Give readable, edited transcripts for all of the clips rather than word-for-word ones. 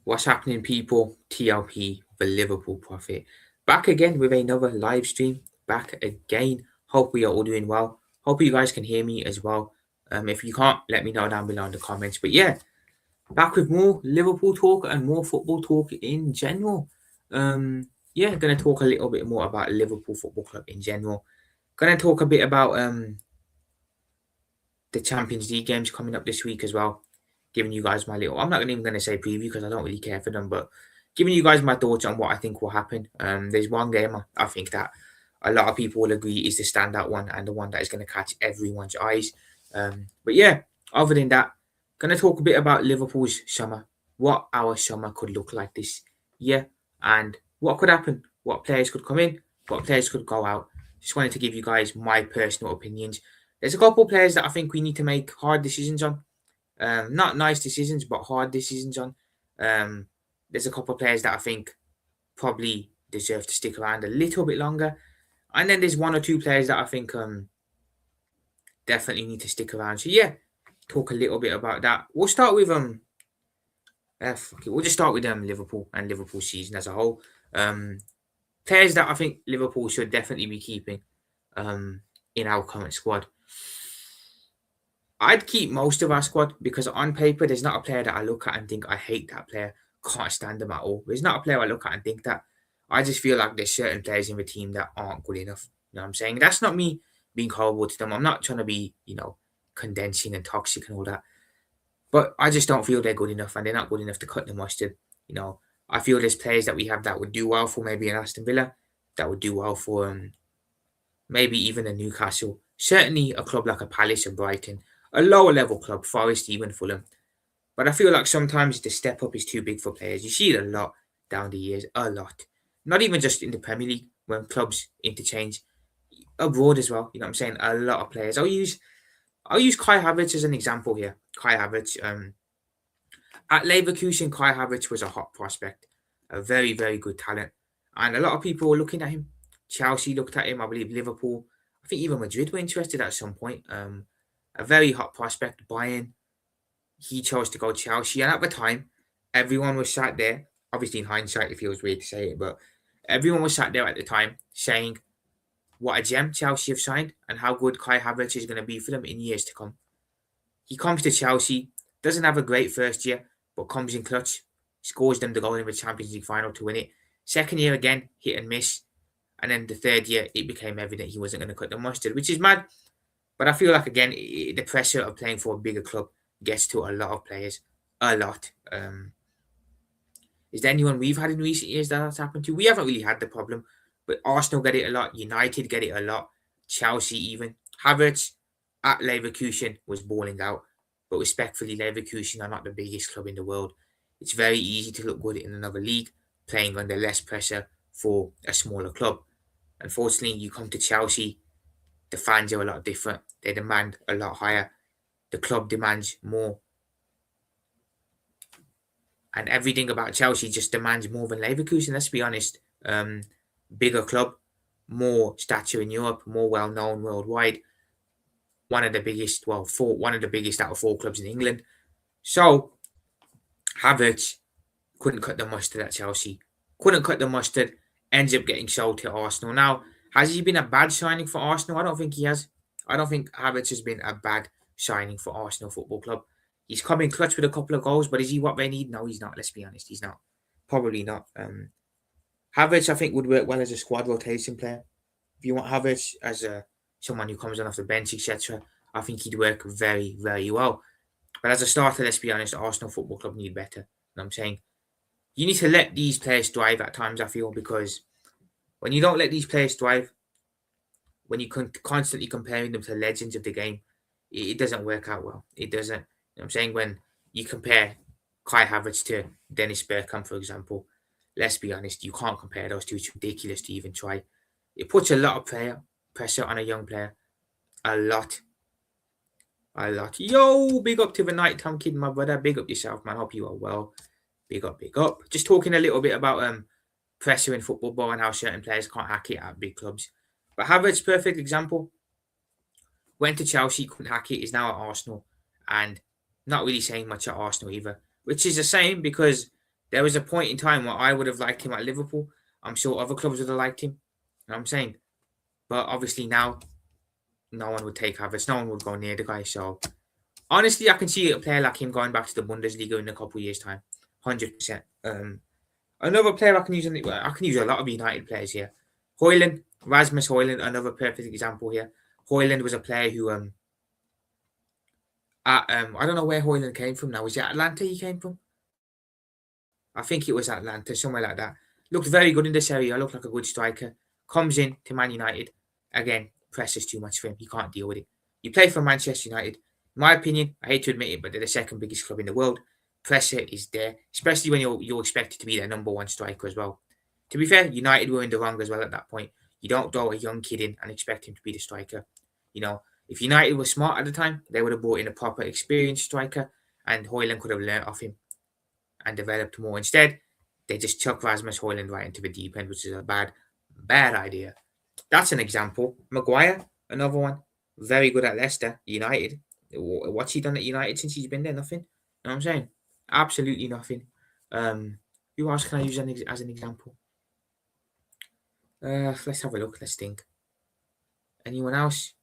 What's happening, people? TLP, the Liverpool Prophet. Back again with another live stream. Back again. Hope we are all doing well. Hope you guys can hear me as well. If you can't, let me know down below in the comments. But yeah, back with more Liverpool talk and more football talk in general. Yeah, gonna talk a little bit more about Liverpool Football Club in general. Gonna talk a bit about the Champions League games coming up this week as well. Giving you guys my little, I'm not even going to say preview because I don't really care for them, but giving you guys my thoughts on what I think will happen. There's one game I think that a lot of people will agree is the standout one and the one that is going to catch everyone's eyes. But yeah, other than that, going to talk a bit about Liverpool's summer, what our summer could look like this year, and what could happen, what players could come in, what players could go out. Just wanted to give you guys my personal opinions. There's a couple of players that I think we need to make hard decisions on. Not nice decisions, but hard decisions on. Um, there's a couple of players that I think probably deserve to stick around a little bit longer. And then there's one or two players that I think definitely need to stick around. So yeah, talk a little bit about that. We'll start with we'll just start with Liverpool and Liverpool season as a whole. Um, Players that I think Liverpool should definitely be keeping um in our current squad. I'd keep most of our squad because on paper, there's not a player that I look at and think I hate that player, can't stand them at all. There's not a player I look at and think that. I just feel like there's certain players in the team that aren't good enough. You know what I'm saying? That's not me being horrible to them. I'm not trying to be, condensing and toxic and all that. But I just don't feel they're good enough and they're not good enough to cut the mustard. You know, I feel there's players that we have that would do well for maybe an Aston Villa, that would do well for maybe even a Newcastle, certainly a club like a Palace and Brighton, a lower level club, Forest, even Fulham. But I feel like sometimes the step up is too big for players. You see it a lot down the years, a lot. Not even just in the Premier League when clubs interchange, abroad as well. You know what I'm saying? A lot of players. I'll use Kai Havertz as an example here. Kai Havertz. At Leverkusen, Kai Havertz was a hot prospect, a very, very good talent. And a lot of people were looking at him. Chelsea looked at him, I believe Liverpool. I think even Madrid were interested at some point. A very hot prospect, Bayern. He chose to go Chelsea. And at the time, everyone was sat there. Obviously, in hindsight, it feels weird to say it, but everyone was sat there at the time saying what a gem Chelsea have signed and how good Kai Havertz is going to be for them in years to come. He comes to Chelsea, doesn't have a great first year, but comes in clutch, scores them the goal in the Champions League final to win it. Second year again, hit and miss. And then the third year, it became evident he wasn't going to cut the mustard, which is mad. But I feel like, again, the pressure of playing for a bigger club gets to a lot of players. A lot. Is there anyone we've had in recent years that has happened to? We haven't really had the problem, but Arsenal get it a lot. United get it a lot. Chelsea even. Havertz at Leverkusen was balling out, but respectfully, Leverkusen are not the biggest club in the world. It's very easy to look good in another league, playing under less pressure for a smaller club. Unfortunately, you come to Chelsea, the fans are a lot different. They demand a lot higher. The club demands more, and everything about Chelsea just demands more than Leverkusen. Let's be honest. Um, Bigger club, more stature in Europe, more well known worldwide. One of the biggest, one of the biggest out of four clubs in England. So Havertz couldn't cut the mustard at Chelsea. Couldn't cut the mustard. Ends up getting sold to Arsenal. Now, has he been a bad signing for Arsenal? I don't think he has. I don't think Havertz has been a bad signing for Arsenal Football Club. He's come in clutch with a couple of goals, but is he what they need? No, he's not. Let's be honest, he's not. Probably not. Havertz, I think, would work well as a squad rotation player. If you want Havertz as a someone who comes on off the bench, etc., I think he'd work very, very well. But as a starter, let's be honest, Arsenal Football Club need better. You know what I'm saying? You need to let these players thrive at times, I feel, because when you don't let these players thrive, when you constantly comparing them to legends of the game, it doesn't work out well. It doesn't. You know what I'm saying? When you compare Kai Havertz to Dennis Bergkamp, for example, let's be honest, you can't compare those two. It's ridiculous to even try. It puts a lot of pressure on a young player. A lot. A lot. Yo, big up to the night time kid, my brother. Big up yourself, man. Hope you are well. Big up, big up. Just talking a little bit about pressure in football ball and how certain players can't hack it at big clubs. But Havertz, perfect example. Went to Chelsea, couldn't hack it, is now at Arsenal, and not really saying much at Arsenal either. Which is a shame because There was a point in time where I would have liked him at Liverpool. I'm sure other clubs would have liked him. You know what I'm saying? But obviously now, no one would take Havertz. No one would go near the guy. So honestly, I can see a player like him going back to the Bundesliga in a couple of years' time. 100%. Another player I can use. I can use a lot of United players here. Højlund, Rasmus Højlund, another perfect example here. Højlund was a player who I don't know where Højlund came from now. Was it Atlanta he came from? I think it was Atlanta, somewhere like that. Looked very good in this area. Looked like a good striker. Comes in to Man United. Again, presses too much for him. He can't deal with it. You play for Manchester United. In my opinion, I hate to admit it, but they're the second biggest club in the world. Pressure is there, especially when you're expected to be their number one striker as well. To be fair, United were in the wrong as well at that point. You don't throw a young kid in and expect him to be the striker. You know, if United were smart at the time, they would have brought in a proper experienced striker, and Højlund could have learnt off him and developed more. Instead, they just chuck Rasmus Højlund right into the deep end, which is a bad idea. That's an example. Maguire, another one. Very good at Leicester United. What's he done at United since he's been there? Nothing. You know what I'm saying? Absolutely nothing. Who else can I use as an example? Let's have a look. Let's think. Anyone else?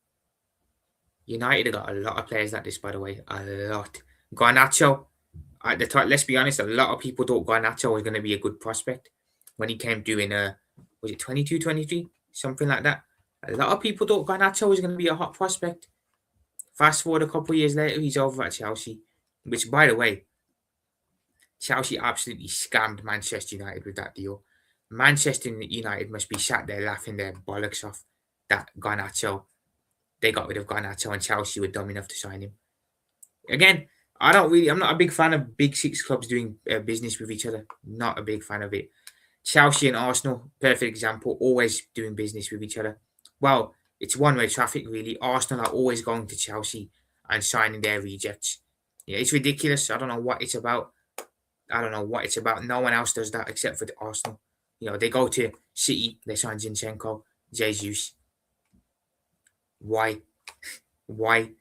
United have got a lot of players like this, by the way. A lot. Garnacho. At the time, let's be honest, a lot of people thought Garnacho was going to be a good prospect when he came due in, was it 22, 23? Something like that. A lot of people thought Garnacho was going to be a hot prospect. Fast forward a couple of years later, he's over at Chelsea. Which, by the way, Chelsea absolutely scammed Manchester United with that deal. Manchester United must be sat there laughing their bollocks off that Garnacho. They got rid of Garnacho and Chelsea were dumb enough to sign him. Again, I'm not a big fan of big six clubs doing business with each other. Not a big fan of it. Chelsea and Arsenal, perfect example, always doing business with each other. Well, it's one-way traffic, really. Arsenal are always going to Chelsea and signing their rejects. Yeah, it's ridiculous. I don't know what it's about. No one else does that except for the Arsenal. You know, they go to City, they sign Zinchenko, Jesus. Why? Why?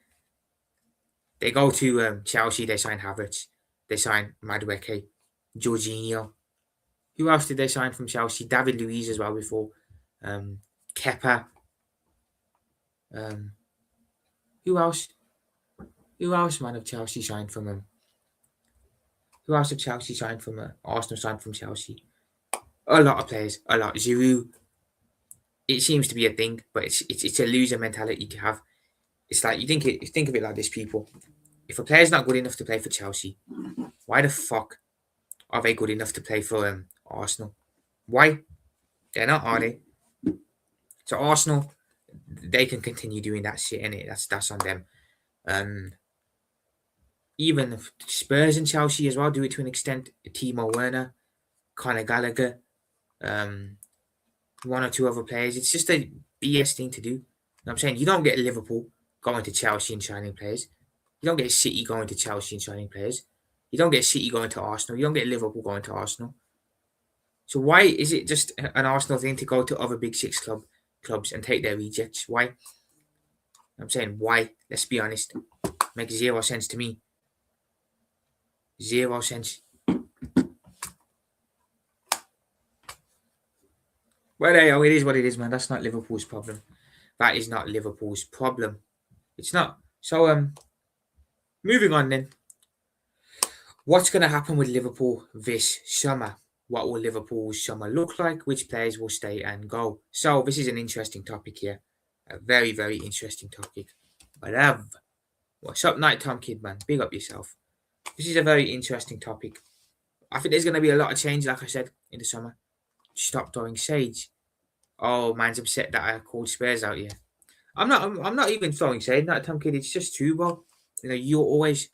They go to Chelsea, they sign Havertz, they sign Madueke, Jorginho. Who else did they sign from Chelsea? David Luiz as well before. Kepa. Who else? Who else, man, of Chelsea signed from them? Who else have Chelsea signed from Arsenal signed from Chelsea? A lot of players. A lot. Giroud. It seems to be a thing, but it's a loser mentality to have. It's like you think of it like this, people. If a player's not good enough to play for Chelsea, why the fuck are they good enough to play for Arsenal? Why? They're not, are they? So Arsenal, they can continue doing that shit, innit? That's on them. Even Spurs and Chelsea as well do it to an extent. Timo Werner, Conor Gallagher, one or two other players. It's just a BS thing to do. You know what I'm saying? You don't get Liverpool going to Chelsea and signing players. You don't get City going to Chelsea and signing players. You don't get City going to Arsenal. You don't get Liverpool going to Arsenal. So why is it just an Arsenal thing to go to other big six clubs and take their rejects? Why? I'm saying why? Let's be honest. Makes zero sense to me. 0 sense. Well, it is what it is, man. That's not Liverpool's problem. That is not Liverpool's problem. It's not. So, moving on then. What's going to happen with Liverpool this summer? What will Liverpool's summer look like? Which players will stay and go? So, this is an interesting topic here. A very, very interesting topic. I love. What's up, Night Tom Kid, man? Big up yourself. This is a very interesting topic. I think there's going to be a lot of change, like I said, in the summer. Stop throwing shades. Oh, man's upset that I called Spurs out here. I'm not even throwing shade, Night Tom Kid. It's just true, bro. You know, you're always...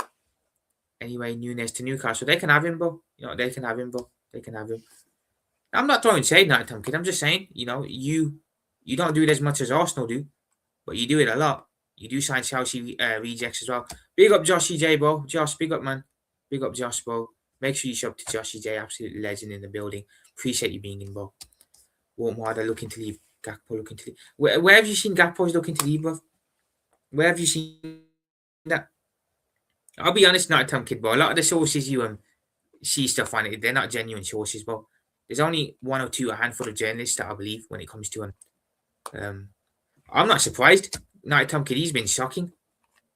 Anyway, Nunes to Newcastle. They can have him, bro. You know, they can have him, bro. They can have him. I'm not throwing shade, Night Tom Kid. I'm just saying, you know, you don't do it as much as Arsenal do, but you do it a lot. You do sign Chelsea rejects as well. Big up Joshy J, bro. Josh, big up, man. Big up Josh, bro. Make sure you show up to Joshy J. Absolute legend in the building. Appreciate you being in, bro. Warmwater looking to leave. Gakpo looking to leave. Where have you seen Gakpo's looking to leave, bro? Where have you seen that? I'll be honest, Night Time Kid, bro. A lot of the sources you see stuff on it. They're not genuine sources, but there's only one or two, a handful of journalists that I believe when it comes to him. I'm not surprised. Night Tom Kid, he's been shocking.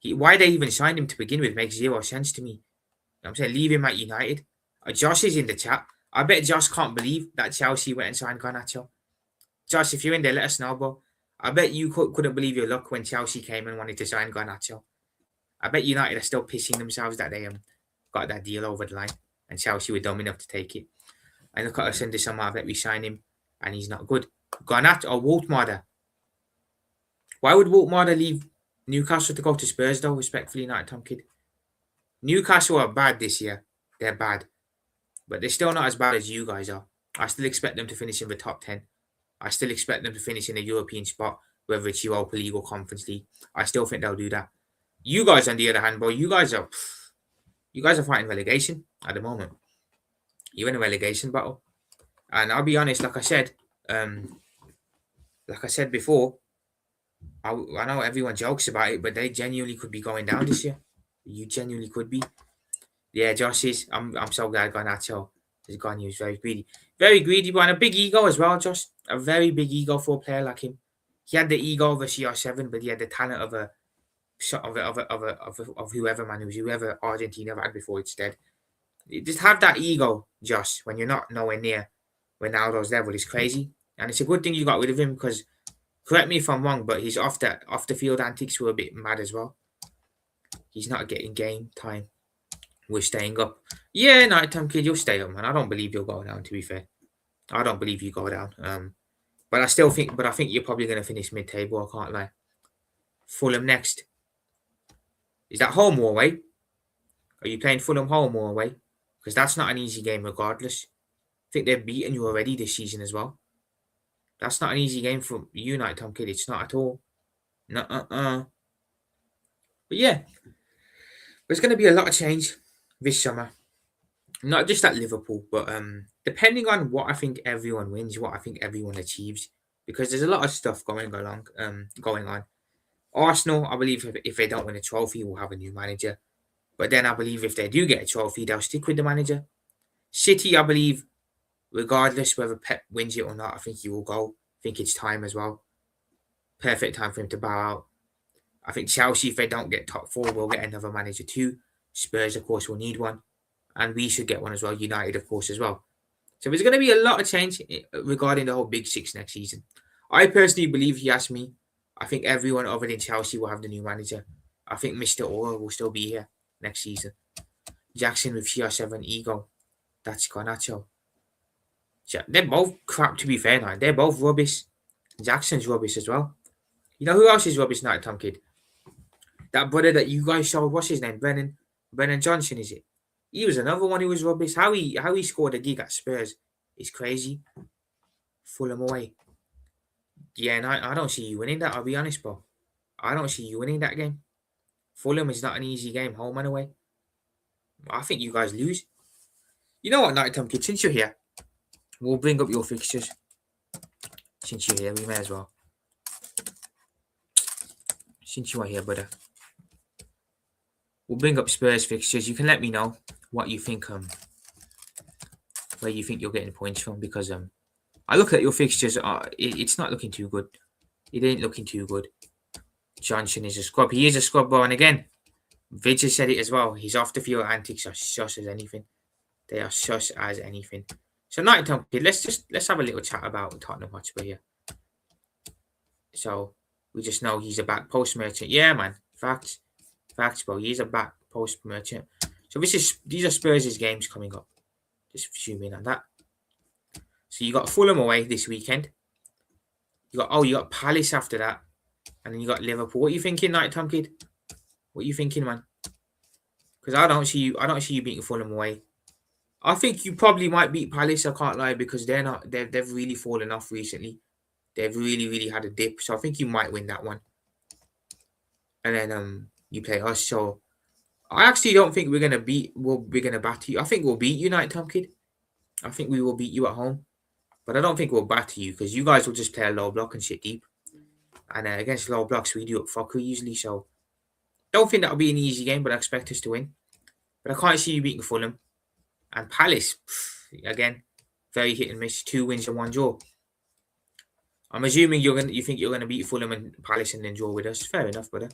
Why they even signed him to begin with makes zero sense to me. You know what I'm saying, leave him at United. Josh is in the chat. I bet Josh can't believe that Chelsea went and signed Garnacho. Josh, if you're in there, let us know, bro. I bet you couldn't believe your luck when Chelsea came and wanted to sign Garnacho. I bet United are still pissing themselves that they got that deal over the line and Chelsea were dumb enough to take it. And look at us in the summer, I bet we sign him and he's not good. Garnacho or Woltmarder. Why would Woltmarder leave Newcastle to go to Spurs though, respectfully, Night Tom Kid? Newcastle are bad this year. They're bad. But they're still not as bad as you guys are. I still expect them to finish in the top 10. I still expect them to finish in a European spot, whether it's Europa League or Conference League. I still think they'll do that. You guys, on the other hand, bro, you guys are fighting relegation at the moment. You're in a relegation battle. And I'll be honest, like I said before, I know everyone jokes about it, but they genuinely could be going down this year. You genuinely could be. Yeah, Josh is. I'm so glad Garnacho has gone. He was very greedy. Very greedy, but and a big ego as well, Josh. A very big ego for a player like him. He had the ego of a CR7, but he had the talent of whoever, man. It was whoever Argentina had before it's dead. You just have that ego, Josh, when you're not nowhere near Ronaldo's level. It's crazy. And it's a good thing you got rid of him because, correct me if I'm wrong, but his off the field antics were a bit mad as well. He's not getting game time. We're staying up. Yeah, Nighttime Kid, you'll stay up, man. I don't believe you'll go down, to be fair. I don't believe you go down. But I think you're probably going to finish mid-table, I can't lie. Fulham next. Is that home or away? Are you playing Fulham home or away? Because that's not an easy game regardless. I think they've beaten you already this season as well. That's not an easy game for you, Nighttime Kid. It's not at all. But yeah, there's going to be a lot of change this summer. Not just at Liverpool, but depending on what I think everyone wins, what I think everyone achieves, because there's a lot of stuff going on. Arsenal, I believe if they don't win a trophy, we'll have a new manager. But then I believe if they do get a trophy, they'll stick with the manager. City, I believe, regardless whether Pep wins it or not, I think he will go. I think it's time as well. Perfect time for him to bow out. I think Chelsea, if they don't get top four, will get another manager too. Spurs, of course, will need one. And we should get one as well. United, of course, as well. So there's going to be a lot of change regarding the whole Big Six next season. I personally believe, if you ask me, I think everyone other than Chelsea will have the new manager. I think Mr. Aura will still be here next season. Jackson with CR7 ego. That's Garnacho. They're both crap, to be fair now. They're both rubbish. Jackson's rubbish as well. You know who else is rubbish now, Tom Kid? That brother that you guys showed, what's his name? Brennan Johnson, is it? He was another one who was rubbish. How he scored a gig at Spurs is crazy. Fulham away. Yeah, no, I don't see you winning that, I'll be honest, bro. I don't see you winning that game. Fulham is not an easy game, home and away. I think you guys lose. You know what, Nighttime Kid, since you're here, we'll bring up your fixtures. Since you're here, we may as well. Since you are here, brother. We'll bring up Spurs fixtures. You can let me know what you think, where you think you're getting points from, because I look at your fixtures. It's not looking too good. It ain't looking too good. Johnson is a scrub. He is a scrub, bro. And again, Vidge has said it as well. His off the field antics are sus as anything. They are sus as anything. So Nighttime Kid, let's have a little chat about Tottenham Hotspur here. So we just know he's a back post merchant. Yeah, man. Facts, bro. He's a back post merchant. So these are Spurs' games coming up. Just zoom in on that. So you got Fulham away this weekend. You got Palace after that, and then you got Liverpool. What are you thinking, Nighttime Kid? What are you thinking, man? Because I don't see you beating Fulham away. I think you probably might beat Palace. I can't lie, because they've really fallen off recently. They've really, really had a dip. So I think you might win that one. And then you play us. So I actually don't think we're gonna batter you. I think we'll beat you, Nighttime Kid. I think we will beat you at home. But I don't think we'll batter you, because you guys will just play a low block and sit deep. And against low blocks, we do up fuckery usually. So don't think that'll be an easy game, but I expect us to win. But I can't see you beating Fulham. And Palace, again, very hit and miss. 2 wins and 1 draw. I'm assuming you think you're gonna beat Fulham and Palace and then draw with us. Fair enough, brother.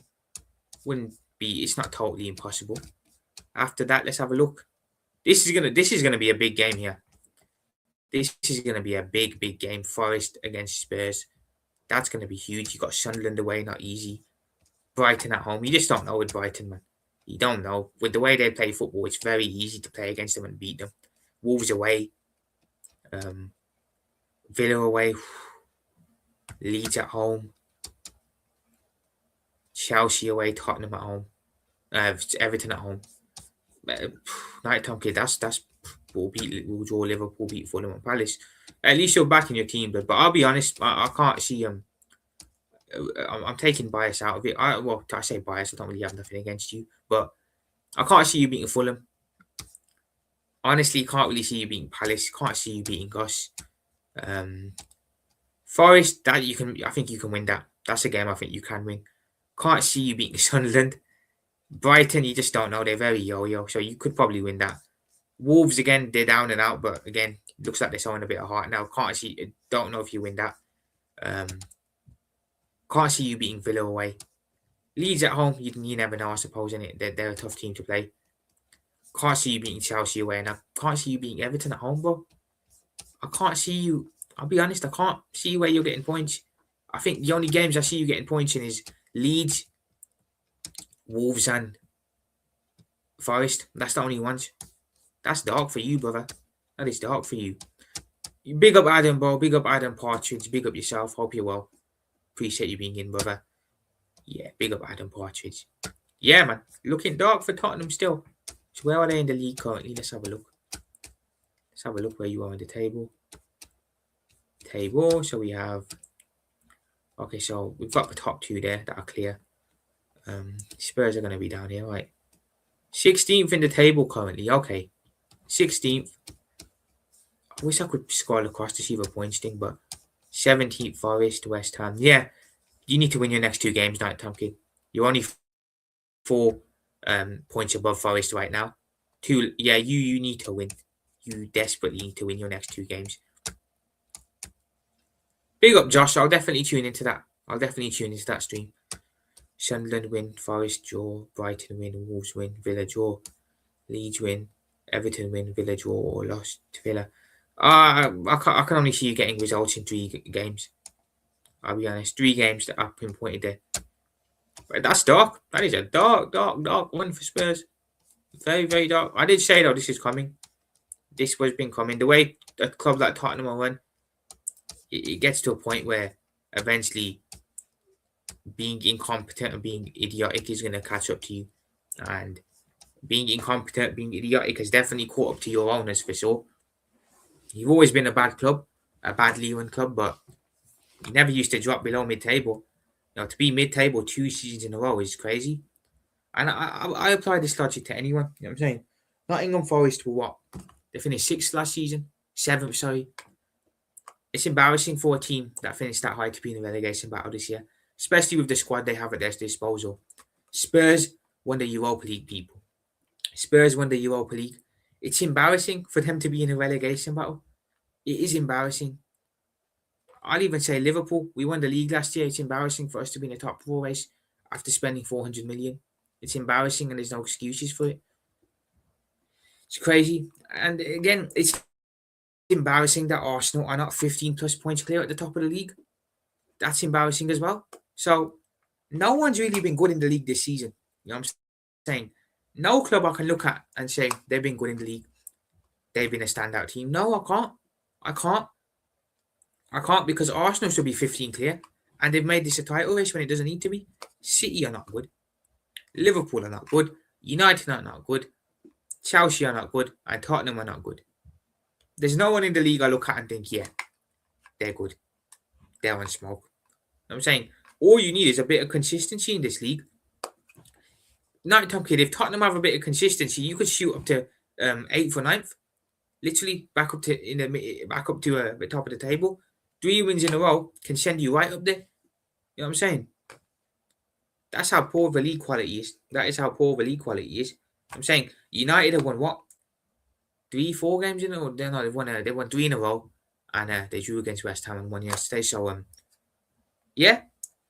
Wouldn't be. It's not totally impossible. After that, let's have a look. This is gonna be a big game here. This is gonna be a big game. Forest against Spurs. That's gonna be huge. You got Sunderland away, not easy. Brighton at home. You just don't know with Brighton, man. You don't know. With the way they play football, it's very easy to play against them and beat them. Wolves away. Villa away. Leeds at home. Chelsea away. Tottenham at home. Everton at home. Night time kid. That's we'll draw Liverpool, beat Fulham and Palace. At least you're back in your team, but I'll be honest, I can't see I'm taking bias out of it. I say bias. I don't really have nothing against you, but I can't see you beating Fulham. Honestly, can't really see you beating Palace. Can't see you beating Gus. Forest, that you can. I think you can win that. That's a game I think you can win. Can't see you beating Sunderland. Brighton, you just don't know. They're very yo-yo, so you could probably win that. Wolves again, they're down and out, but again, looks like they're showing a bit of heart now. Can't see. Don't know if you win that. Can't see you beating Villa away. Leeds at home, you never know, I suppose, innit? They're a tough team to play. Can't see you beating Chelsea away, and I can't see you beating Everton at home, bro. I can't see you. I'll be honest, I can't see where you're getting points. I think the only games I see you getting points in is Leeds, Wolves, and Forest. That's the only ones. That's dark for you, brother. That is dark for you. Big up Adam, bro. Big up Adam Partridge. Big up yourself. Hope you're well. Appreciate you being in, brother. Yeah, big up Adam Partridge. Yeah, man. Looking dark for Tottenham still. So where are they in the league currently? Let's have a look. Let's have a look where you are in the table. So we have... Okay, so we've got the top 2 there that are clear. Spurs are going to be down here, right? 16th in the table currently. Okay. 16th. I wish I could scroll across to see the points thing, but 17th Forest, West Ham. Yeah, you need to win your next 2 games, Night Time Kid. You're only 4 points above Forest right now. 2. Yeah, you need to win. You desperately need to win your next 2 games. Big up, Josh. I'll definitely tune into that. Stream. Sunderland win, Forest draw, Brighton win, Wolves win, Villa draw, Leeds win, Everton win, Villa draw or lost to Villa. I can only see you getting results in 3 games. I'll be honest. 3 games that I've pinpointed there. But that's dark. That is a dark one for Spurs. Very dark. I did say though this is coming. This was been coming. The way a club like Tottenham are run, it gets to a point where eventually being incompetent and being idiotic is going to catch up to you. And being incompetent, being idiotic has definitely caught up to your owners for sure. You've always been a bad club, a badly run club, but you never used to drop below mid-table. To be mid-table 2 seasons in a row is crazy. And I apply this logic to anyone. You know what I'm saying? Nottingham Forest were what? They finished 6th last season. 7th, sorry. It's embarrassing for a team that finished that high to be in the relegation battle this year, especially with the squad they have at their disposal. Spurs won the Europa League, people. Spurs won the Europa League. It's embarrassing for them to be in a relegation battle. It is embarrassing. I'll even say Liverpool. We won the league last year. It's embarrassing for us to be in the top 4 race after spending 400 million. It's embarrassing and there's no excuses for it. It's crazy. And again, it's embarrassing that Arsenal are not 15 plus points clear at the top of the league. That's embarrassing as well. So no one's really been good in the league this season. You know what I'm saying? No club I can look at and say they've been good in the league. They've been a standout team. No, I can't because Arsenal should be 15 clear and they've made this a title race when it doesn't need to be. City are not good. Liverpool are not good. United are not good. Chelsea are not good. And Tottenham are not good. There's no one in the league I look at and think, yeah, they're good. They're on smoke. You know what I'm saying? All you need is a bit of consistency in this league. Night time kid, if Tottenham have a bit of consistency, you could shoot up to 8th or 9th. Literally back up to the top of the table. 3 wins in a row can send you right up there. You know what I'm saying? That's how poor the league quality is. That is how poor the league quality is. I'm saying United have won what? 3-4 games in a row. They won 3 in a row, and they drew against West Ham and won yesterday. So yeah,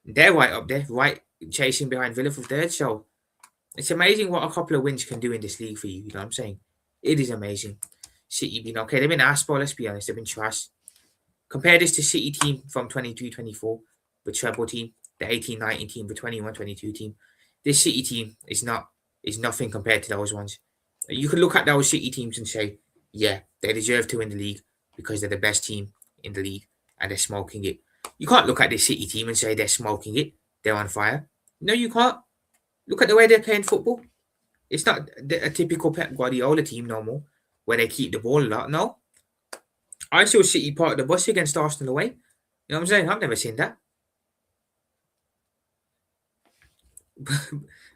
they're right up there, right chasing behind Villa for third. So it's amazing what a couple of wins can do in this league for you. You know what I'm saying? It is amazing. City been okay. They've been ass, but let's be honest, they've been trash. Compare this to City team from 23-24, the treble team, the 18-19 team, the 21-22 team. This City team is nothing compared to those ones. You could look at those City teams and say, yeah, they deserve to win the league because they're the best team in the league and they're smoking it. You can't look at this City team and say they're smoking it. They're on fire. No, you can't. Look at the way they're playing football. It's not a typical Pep Guardiola team no more, where they keep the ball a lot. No, I saw City park the bus against Arsenal away. You know what I'm saying? I've never seen that.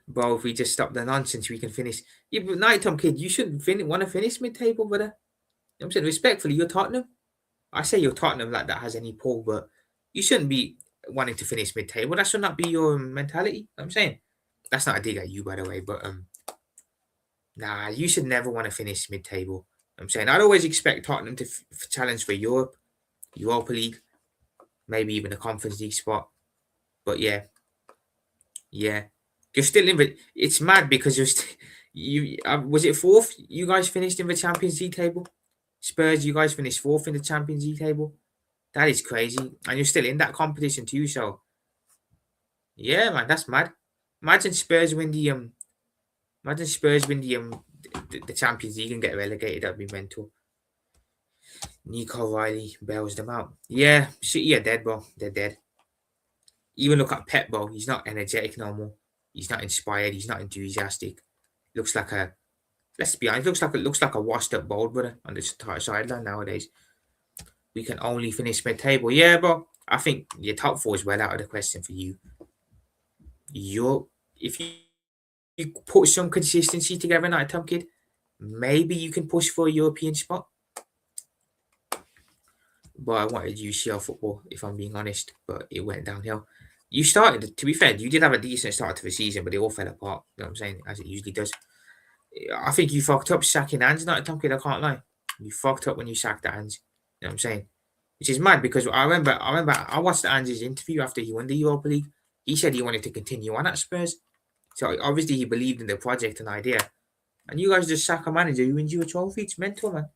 Bro, if we just stop the nonsense, we can finish. Yeah, but Night Tom Kid, you shouldn't want to finish mid-table, brother. You know what I'm saying? Respectfully, you're Tottenham. I say you're Tottenham like that has any pull, but you shouldn't be wanting to finish mid-table. That should not be your mentality. You know what I'm saying? That's not a dig at you, by the way, but nah, you should never want to finish mid-table. I'm saying I'd always expect Tottenham to challenge for Europe, Europa League, maybe even a Conference League spot. But yeah, you're still in. But it's mad because you was it fourth? You guys finished in the Champions League table. Spurs, you guys finished fourth in the Champions League table. That is crazy, and you're still in that competition too. So yeah, man, that's mad. Imagine Spurs win the the Champions League and get relegated. That'd be mental. Nico Riley bails them out. Yeah, City are dead, bro. They're dead. Even look at Pep, bro. He's not energetic no more. He's not inspired. He's not enthusiastic. Looks like a let's be honest. Looks like a washed up bald brother on the sideline nowadays. We can only finish mid table. Yeah, bro. I think your top four is well out of the question for you. If you put some consistency together, Night Tom Kid, maybe you can push for a European spot. But I wanted UCL football, if I'm being honest, but it went downhill. You started, to be fair, you did have a decent start to the season, but it all fell apart. You know what I'm saying? As it usually does. I think you fucked up sacking Hands, Night Tom Kid, I can't lie. You fucked up when you sacked the Hands. You know what I'm saying? Which is mad because I remember I watched Hands' interview after he won the Europa League. He said he wanted to continue on at Spurs. So obviously he believed in the project and idea. And you guys just sack a manager who wins you a trophy. It's mental, man.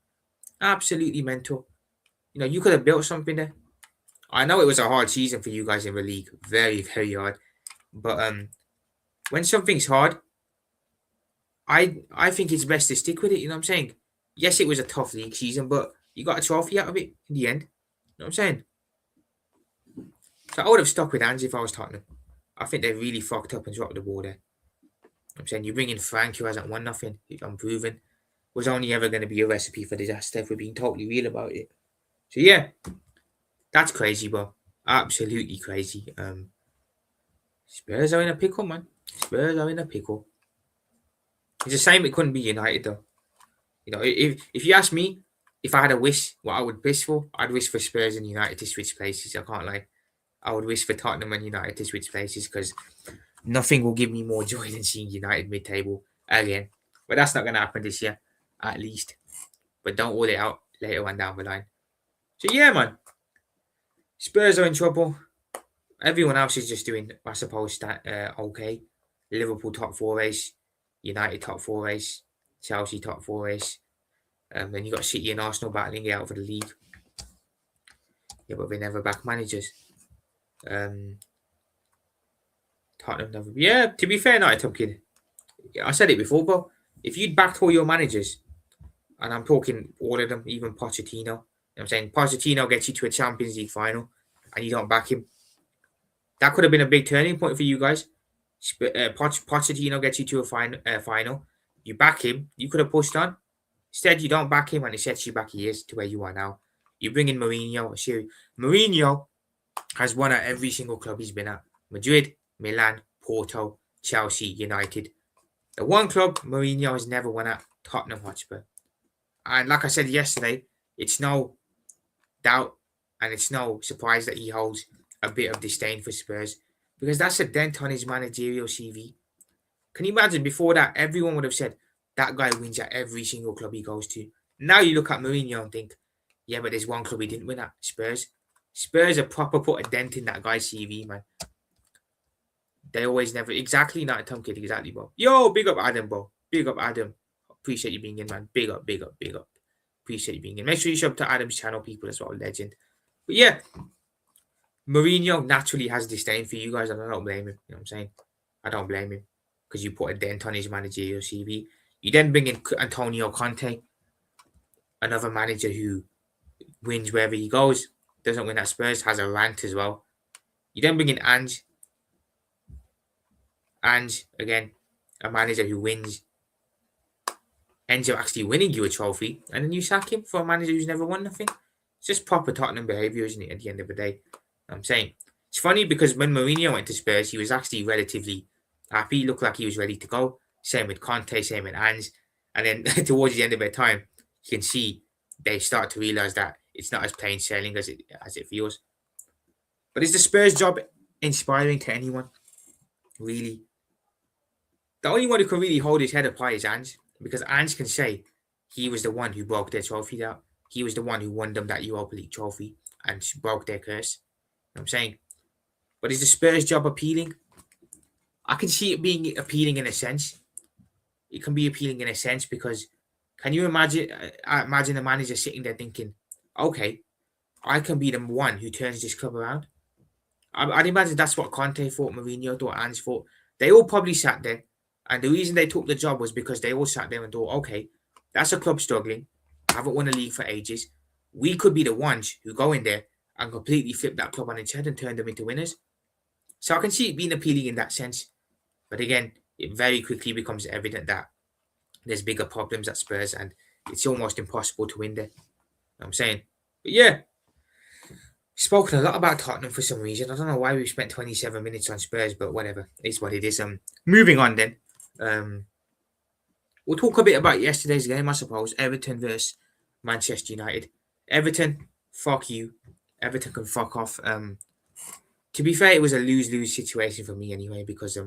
Absolutely mental. You know, you could have built something there. I know it was a hard season for you guys in the league. Very, very hard. But when something's hard, I think it's best to stick with it. You know what I'm saying? Yes, it was a tough league season, but you got a trophy out of it in the end. You know what I'm saying? So I would have stuck with Ange if I was Tottenham. I think they really fucked up and dropped the ball there. I'm saying you bring in Frank, who hasn't won nothing, who's unproven, was only ever going to be a recipe for disaster if we're being totally real about it. So yeah, that's crazy, bro. Absolutely crazy. Spurs are in a pickle, man. Spurs are in a pickle. It's a shame it couldn't be United, though. You know, if you ask me, if I had a wish, what I would wish for, I'd wish for Spurs and United to switch places. I can't lie. I would wish for Tottenham and United to switch places because nothing will give me more joy than seeing United mid-table again. But that's not going to happen this year, at least. But don't rule it out later on down the line. So yeah, man. Spurs are in trouble. Everyone else is just doing, I suppose, okay. Liverpool top four race, United top four race, Chelsea top four race. Then you got City and Arsenal battling it out for the league. Yeah, but they never back managers. Tottenham never. Yeah, to be fair, Night Tom Kid. I said it before, but if you'd backed all your managers, and I'm talking all of them, even Pochettino, you know what I'm saying? Pochettino gets you to a Champions League final, and you don't back him. That could have been a big turning point for you guys. Pochettino gets you to a final. You back him, you could have pushed on. Instead, you don't back him, and it sets you back years to where you are now. You bring in Mourinho. Mourinho has won at every single club he's been at. Madrid, Milan, Porto, Chelsea, United. The one club Mourinho has never won at, Tottenham Hotspur. And like I said yesterday, it's no doubt and it's no surprise that he holds a bit of disdain for Spurs because that's a dent on his managerial CV. Can you imagine before that, everyone would have said that guy wins at every single club he goes to. Now you look at Mourinho and think, yeah, but there's one club he didn't win at, Spurs. Spurs are proper put a dent in that guy's CV, man. They always never exactly not Tom Kid, exactly, bro. Yo, big up Adam, bro. Big up Adam. Appreciate you being in, man. Big up, big up, big up. Appreciate you being in. Make sure you sub to Adam's channel, people as well. Legend. But yeah, Mourinho naturally has disdain for you guys, and I don't blame him. You know what I'm saying? I don't blame him because you put a dent on his managerial CV. You then bring in Antonio Conte, another manager who wins wherever he goes, doesn't win at Spurs, has a rant as well. You then bring in Ange, again, a manager who wins, ends up actually winning you a trophy, and then you sack him for a manager who's never won nothing. It's just proper Tottenham behaviour, isn't it, at the end of the day? I'm saying. It's funny because when Mourinho went to Spurs, he was actually relatively happy. He looked like he was ready to go. Same with Conte, same with Ange. And then towards the end of their time, you can see they start to realise that it's not as plain sailing as it feels. But is the Spurs job inspiring to anyone? Really? The only one who can really hold his head up high is Ange, because Ange can say he was the one who broke their trophy out. He was the one who won them that Europa League trophy and broke their curse. You know what I'm saying? But is the Spurs job appealing? I can see it being appealing in a sense. It can be appealing in a sense because can you imagine the manager sitting there thinking, okay, I can be the one who turns this club around? I'd imagine that's what Conte thought, Mourinho thought, Ange thought. They all probably sat there, and the reason they took the job was because they all sat there and thought, okay, that's a club struggling, haven't won a league for ages. We could be the ones who go in there and completely flip that club on its head and turn them into winners. So I can see it being appealing in that sense. But again, it very quickly becomes evident that there's bigger problems at Spurs and it's almost impossible to win there. You know what I'm saying? But yeah, spoken a lot about Tottenham for some reason. I don't know why we spent 27 minutes on Spurs, but whatever. It's what it is. Moving on then. We'll talk a bit about yesterday's game, I suppose. Everton versus Manchester United. Everton, fuck you. Everton can fuck off. To be fair, it was a lose-lose situation for me anyway, because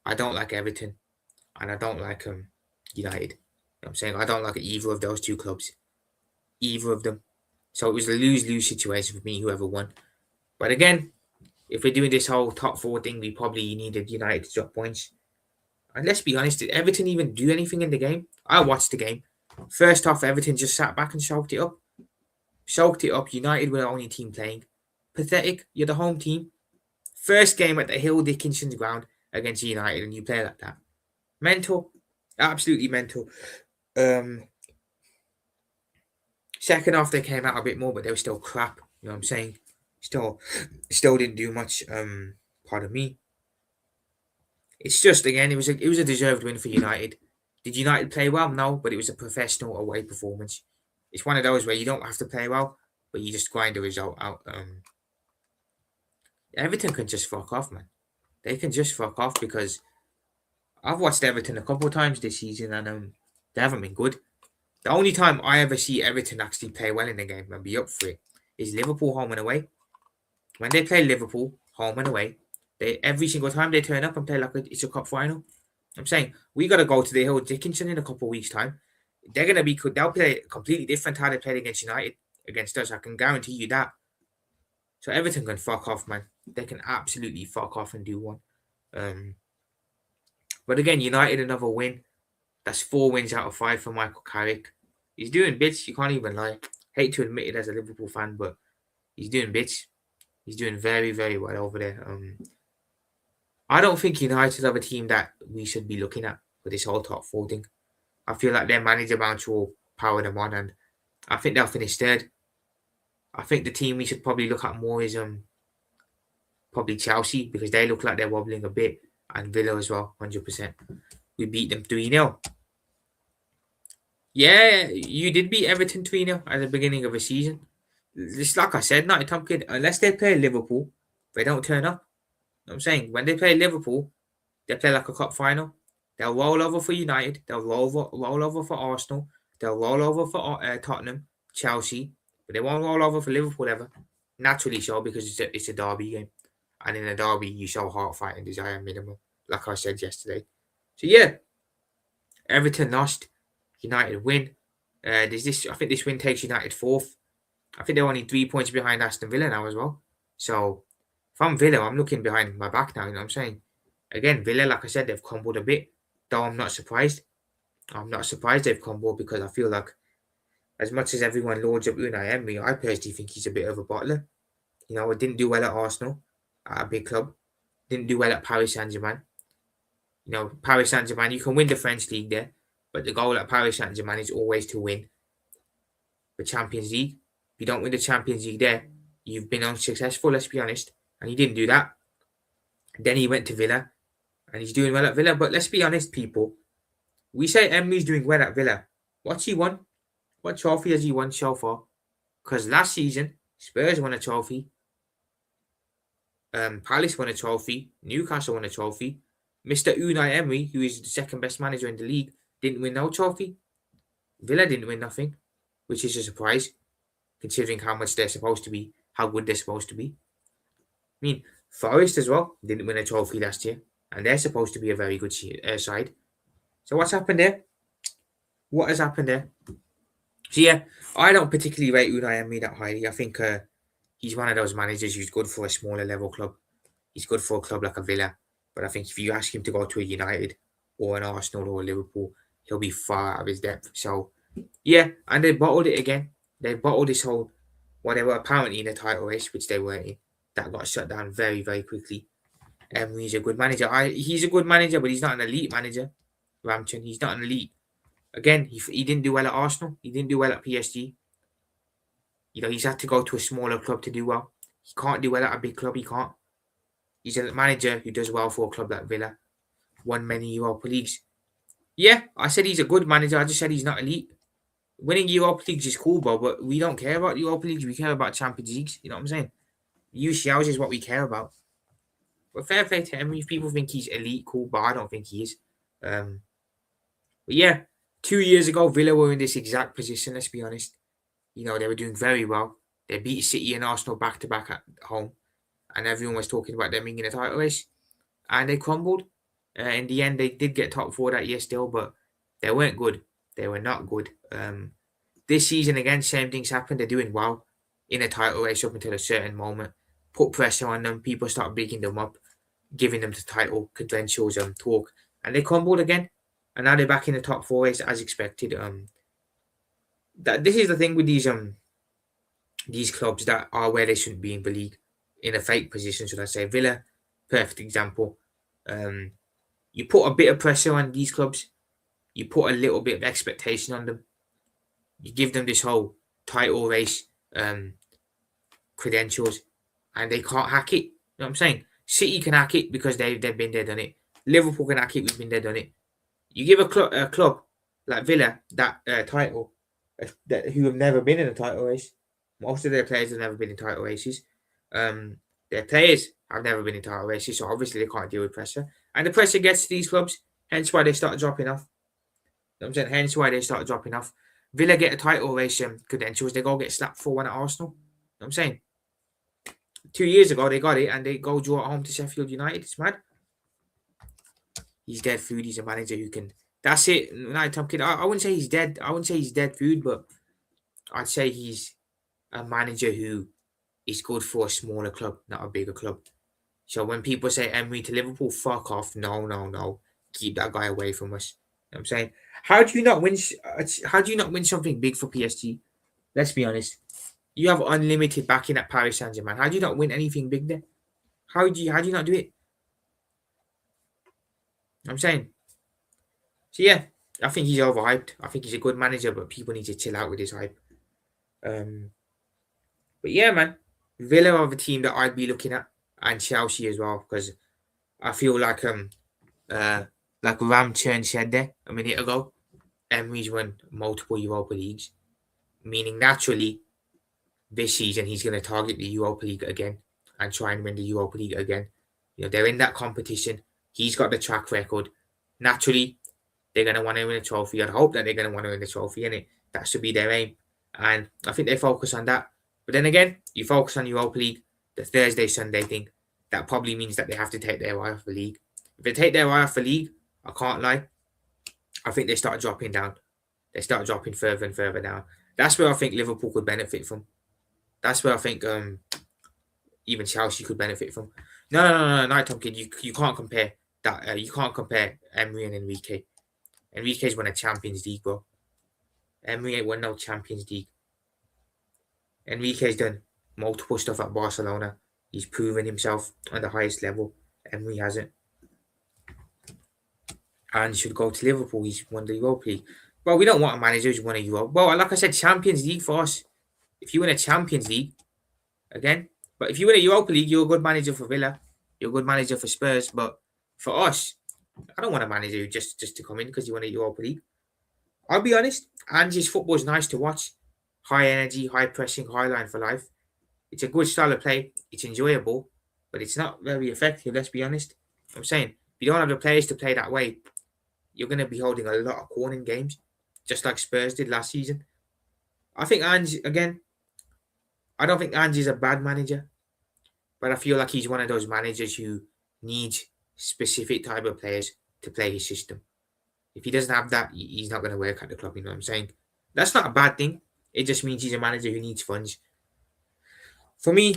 I don't like Everton and I don't like United. You know what I'm saying? I don't like either of those two clubs. Either of them. So it was a lose-lose situation for me, whoever won. But again, if we're doing this whole top four thing, we probably needed United to drop points. And let's be honest, did Everton even do anything in the game? I watched the game. First off, Everton just sat back and soaked it up. Soaked it up. United were the only team playing. Pathetic. You're the home team. First game at the Hill Dickinson's ground against United, and you play like that. Mental. Absolutely mental. Second half, they came out a bit more, but they were still crap. You know what I'm saying? Still didn't do much. Pardon me. It's just, again, it was a deserved win for United. Did United play well? No, but it was a professional away performance. It's one of those where you don't have to play well, but you just grind the result out. Everton can just fuck off, man. They can just fuck off because I've watched Everton a couple of times this season and they haven't been good. The only time I ever see Everton actually play well in the game and be up for it is Liverpool home and away. When they play Liverpool home and away, they every single time they turn up and play like it's a cup final. I'm saying we got to go to the Hill Dickinson in a couple of weeks' time. They'll play completely different how they played against United against us. I can guarantee you that. So Everton can fuck off, man. They can absolutely fuck off and do one. But again, United another win. That's 4 wins out of 5 for Michael Carrick. He's doing bits. You can't even lie. Hate to admit it as a Liverpool fan, but he's doing bits. He's doing very, very well over there. I don't think United are a team that we should be looking at for this whole top 4 thing. I feel like their manager bounce will power them on, and I think they'll finish third. I think the team we should probably look at more is probably Chelsea, because they look like they're wobbling a bit, and Villa as well, 100%. We beat them 3-0. Yeah, you did beat Everton 3-0 at the beginning of the season. Just like I said, not a top kid. Unless they play Liverpool, they don't turn up. You know what I'm saying? When they play Liverpool, they play like a cup final. They'll roll over for United. They'll roll over for Arsenal. They'll roll over for Tottenham, Chelsea. But they won't roll over for Liverpool ever. Naturally so, because it's a derby game. And in a derby, you show heart, fight, and desire minimum, like I said yesterday. So yeah, Everton lost. United win. There's this. I think this win takes United fourth. I think they're only 3 points behind Aston Villa now as well. So if I'm Villa, I'm looking behind my back now. You know what I'm saying? Again, Villa, like I said, they've crumbled a bit. Though I'm not surprised. I'm not surprised they've crumbled because I feel like as much as everyone lords up Unai Emery, I personally think he's a bit of a bottler. You know, it didn't do well at Arsenal, at a big club. Didn't do well at Paris Saint-Germain. You know, Paris Saint-Germain, you can win the French league there, but the goal at Paris Saint-Germain is always to win the Champions League. If you don't win the Champions League there, you've been unsuccessful, let's be honest. And he didn't do that. Then he went to Villa, and he's doing well at Villa. But let's be honest, people. We say Emery's doing well at Villa. What's he won? What trophy has he won so far? Because last season, Spurs won a trophy. Palace won a trophy. Newcastle won a trophy. Mr. Unai Emery, who is the second best manager in the league, didn't win no trophy. Villa didn't win nothing, which is a surprise, considering how much they're supposed to be, how good they're supposed to be. I mean, Forest as well didn't win a trophy last year, and they're supposed to be a very good side. So what's happened there? What has happened there? So yeah, I don't particularly rate Unai Emery that highly. I think he's one of those managers who's good for a smaller level club. He's good for a club like a Villa. But I think if you ask him to go to a United or an Arsenal or a Liverpool, he'll be far out of his depth. So yeah, and they bottled it again. They bottled this whole, what they were apparently in a title race, which they weren't in. That got shut down very, very quickly. He's a good manager. He's a good manager, but he's not an elite manager. Ramchan, he's not an elite. Again, he didn't do well at Arsenal. He didn't do well at PSG. You know, he's had to go to a smaller club to do well. He can't do well at a big club. He can't. He's a manager who does well for a club like Villa. Won many Europa Leagues. Yeah, I said he's a good manager. I just said he's not elite. Winning Europa Leagues is cool, bro, but we don't care about Europa Leagues. We care about Champions Leagues. You know what I'm saying? UCLs is what we care about. But fair play to him. If people think he's elite, cool, but I don't think he is. But yeah, 2 years ago, Villa were in this exact position, let's be honest. You know, they were doing very well. They beat City and Arsenal back-to-back at home. And everyone was talking about them being in a title race. And they crumbled. In the end, they did get top four that year still, but they weren't good. They were not good. This season, again, same things happened. They're doing well in a title race up until a certain moment. Put pressure on them. People start bigging them up, giving them the title credentials and talk. And they crumbled again. And now they're back in the top four race as expected. This is the thing with these clubs that are where they shouldn't be in the league, in a fake position, should I say. Villa, perfect example. You put a bit of pressure on these clubs. You put a little bit of expectation on them. You give them this whole title race credentials, and they can't hack it. You know what I'm saying? City can hack it because they've been there, done it. Liverpool can hack it, we've been there, done it. You give a club like Villa that title, who have never been in a title race. Most of their players have never been in title races. Their players have never been in title races, so obviously they can't deal with pressure. And the pressure gets to these clubs, hence why they start dropping off. You know what I'm saying? Hence why they start dropping off. Villa get a title race credentials, they go get slapped 4-1 at Arsenal. You know what I'm saying? 2 years ago, they got it, and they go draw at home to Sheffield United. It's mad. He's dead food. He's a manager who can. That's it. United Tom Kid. I wouldn't say he's dead. I wouldn't say he's dead food, but I'd say he's a manager who is good for a smaller club, not a bigger club. So when people say Emery to Liverpool, fuck off. No. Keep that guy away from us. You know what I'm saying? How do you not win? How do you not win something big for PSG? Let's be honest. You have unlimited backing at Paris Saint-Germain. How do you not win anything big there? How do you not do it? I'm saying. So yeah, I think he's overhyped. I think he's a good manager, but people need to chill out with his hype. But yeah, man, Villa are the team that I'd be looking at, and Chelsea as well, because I feel like Ram Churn said there a minute ago, Emery's won multiple Europa Leagues, meaning naturally this season he's going to target the Europa League again and try and win the Europa League again. You know, they're in that competition. He's got the track record. Naturally, they're going to want to win a trophy. I'd hope that they're going to want to win the trophy, innit? That should be their aim. And I think they focus on that. But then again, you focus on Europa League, the Thursday, Sunday thing. That probably means that they have to take their eye off the league. If they take their eye off the league, I can't lie, I think they start dropping down. they start dropping further and further down. That's where I think Liverpool could benefit from. That's where I think even Chelsea could benefit from. No, Tom Kid, you can't compare that. You can't compare Emery and Enrique. Enrique's won a Champions League, bro. Emery ain't won no Champions League. Enrique's done multiple stuff at Barcelona. He's proven himself on the highest level. Emery hasn't. And he should go to Liverpool. He's won the Europa League. Well, we don't want a manager who's won a Euro. Well, like I said, Champions League for us. If you win a Champions League, again, but if you win a Europa League, you're a good manager for Villa. You're a good manager for Spurs. But for us, I don't want a manager who just to come in because you won a Europa League. I'll be honest, Ange's football is nice to watch. High energy, high pressing, high line for life. It's a good style of play. It's enjoyable, but it's not very effective, let's be honest. I'm saying, if you don't have the players to play that way, you're going to be holding a lot of corner games, just like Spurs did last season. I think Ange, again, I don't think Ange is a bad manager, but I feel like he's one of those managers who needs specific type of players to play his system. If he doesn't have that, he's not going to work at the club, you know what I'm saying? That's not a bad thing. It just means he's a manager who needs funds. For me,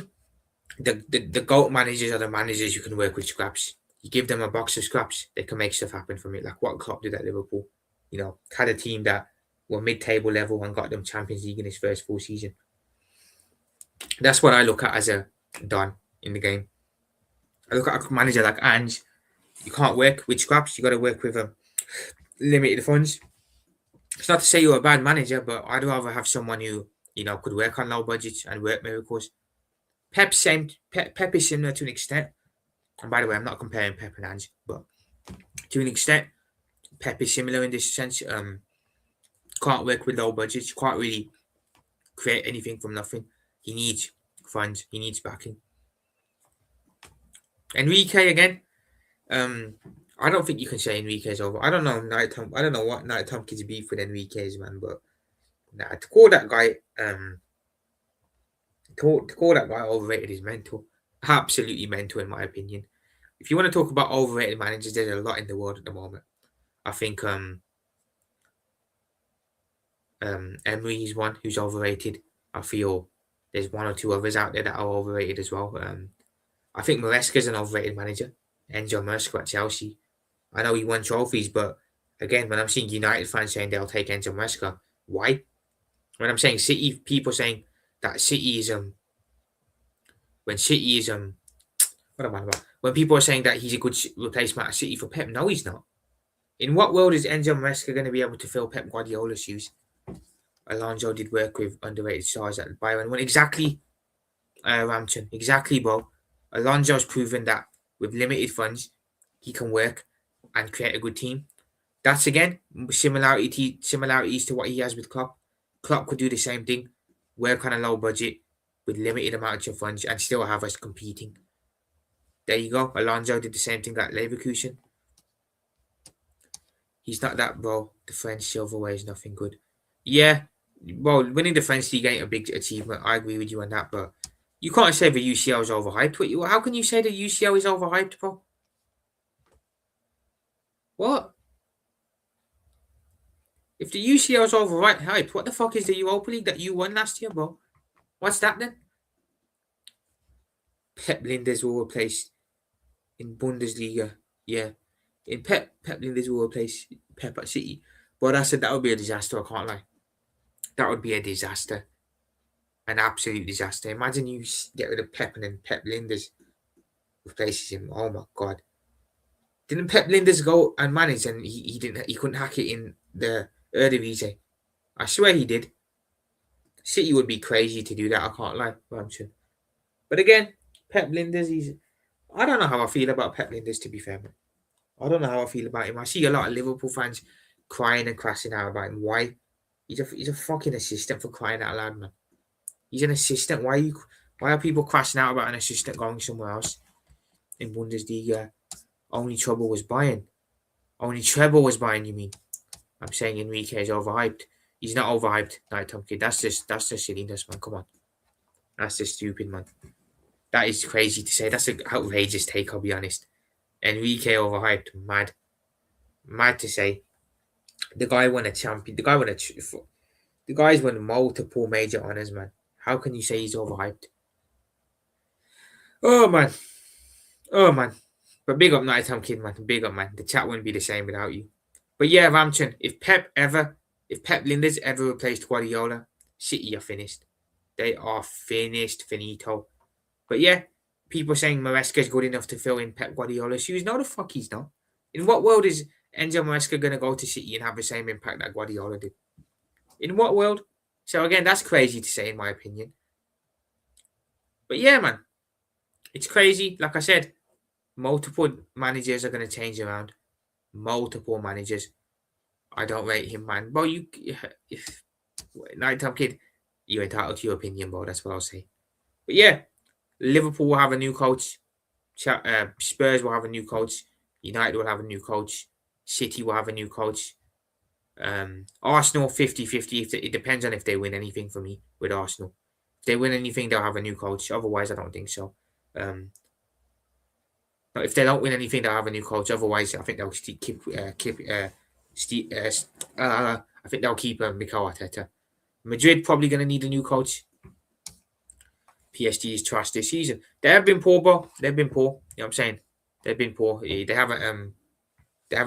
the GOAT managers are the managers who can work with scraps. You give them a box of scraps, they can make stuff happen from it. Like what Klopp did at Liverpool. You know, had a team that were mid-table level and got them Champions League in his first full season. That's what I look at as a Don in the game. I look at a manager like Ange. You can't work with scraps. You got to work with limited funds. It's not to say you're a bad manager, but I'd rather have someone who could work on low budgets and work miracles. Pep is similar to an extent. And by the way, I'm not comparing Pep and Ange, but to an extent, Pep is similar in this sense. Can't work with low budgets. You can't really create anything from nothing. He needs funds. He needs backing. Enrique again. I don't think you can say Enrique's over. I don't know what Night Tompkins beef with Enrique's, man, but to call that guy overrated is mental. Absolutely mental in my opinion. If you want to talk about overrated managers, there's a lot in the world at the moment. I think Emery is one who's overrated. I feel there's one or two others out there that are overrated as well. I think Maresca's an overrated manager. Enzo Maresca at Chelsea. I know he won trophies, but again, when I'm seeing United fans saying they'll take Enzo Maresca, why? When I'm saying City, people saying that City is when City is what am I about? When people are saying that he's a good replacement at City for Pep, no, he's not. In what world is Enzo Maresca going to be able to fill Pep Guardiola's shoes? Alonso did work with underrated stars at Bayern. When exactly, Ramton, exactly, bro. Alonso's proven that with limited funds, he can work and create a good team. That's again similarities to what he has with Klopp. Klopp could do the same thing, work on a low budget with limited amounts of funds and still have us competing. There you go. Alonso did the same thing at Leverkusen. He's not that, bro. The French silverware is nothing good. Yeah, well, winning the French league ain't a big achievement. I agree with you on that, but you can't say the UCL is overhyped. How can you say the UCL is overhyped, bro? What? If the UCL is overhyped, what the fuck is the Europa League that you won last year, bro? What's that then? Pep Linders will replace in Bundesliga. Yeah. In Pep Linders will replace Pep at City. But I said that would be a disaster, I can't lie. That would be a disaster. An absolute disaster. Imagine you get rid of Pep and then Pep Linders replaces him. Oh my god. Didn't Pep Linders go and manage and he couldn't hack it in the Eredivisie? I swear he did. City would be crazy to do that, I can't lie, Ramsden. But again, Pep Linders, I don't know how I feel about Pep Linders, to be fair, man. I don't know how I feel about him. I see a lot of Liverpool fans crying and crashing out about him. Why? He's a fucking assistant, for crying out loud, man. He's an assistant. Why are people crashing out about an assistant going somewhere else in Bundesliga? Only trouble was buying. Only treble was buying, you mean? I'm saying Enrique is overhyped. He's not overhyped, Night Tom Kid. That's just silliness, man. Come on. That's just stupid, man. That is crazy to say. That's an outrageous take, I'll be honest. Enrique overhyped. Mad. Mad to say. The guy won a champion. The guy's won multiple major honors, man. How can you say he's overhyped? Oh man, oh man. But big up Nighttime Kid, man. Big up, man. The chat wouldn't be the same without you. But yeah, Ramchan, if Pep Linders ever replaced Guardiola, City are finished. They are finished, finito. But yeah, people saying Maresca's good enough to fill in Pep Guardiola's shoes. No, the fuck he's not. In what world is Enzo Maresca going to go to City and have the same impact that Guardiola did? In what world? So again, that's crazy to say in my opinion. But yeah, man, it's crazy. Like I said, multiple managers are going to change around. Multiple managers. I don't rate him, man. But if Nighttime Kid, you're entitled to your opinion, bro. That's what I'll say. But yeah, Liverpool will have a new coach. Spurs will have a new coach. United will have a new coach. City will have a new coach. Arsenal 50-50. It depends on if they win anything for me with Arsenal. If they win anything, they'll have a new coach. Otherwise, I don't think so. But if they don't win anything, they'll have a new coach. Otherwise, I think they'll keep I think they'll keep Mikel Arteta. Madrid probably going to need a new coach. PSG is trash this season. They have been poor, bro. They've been poor. You know what I'm saying? They've been poor. They haven't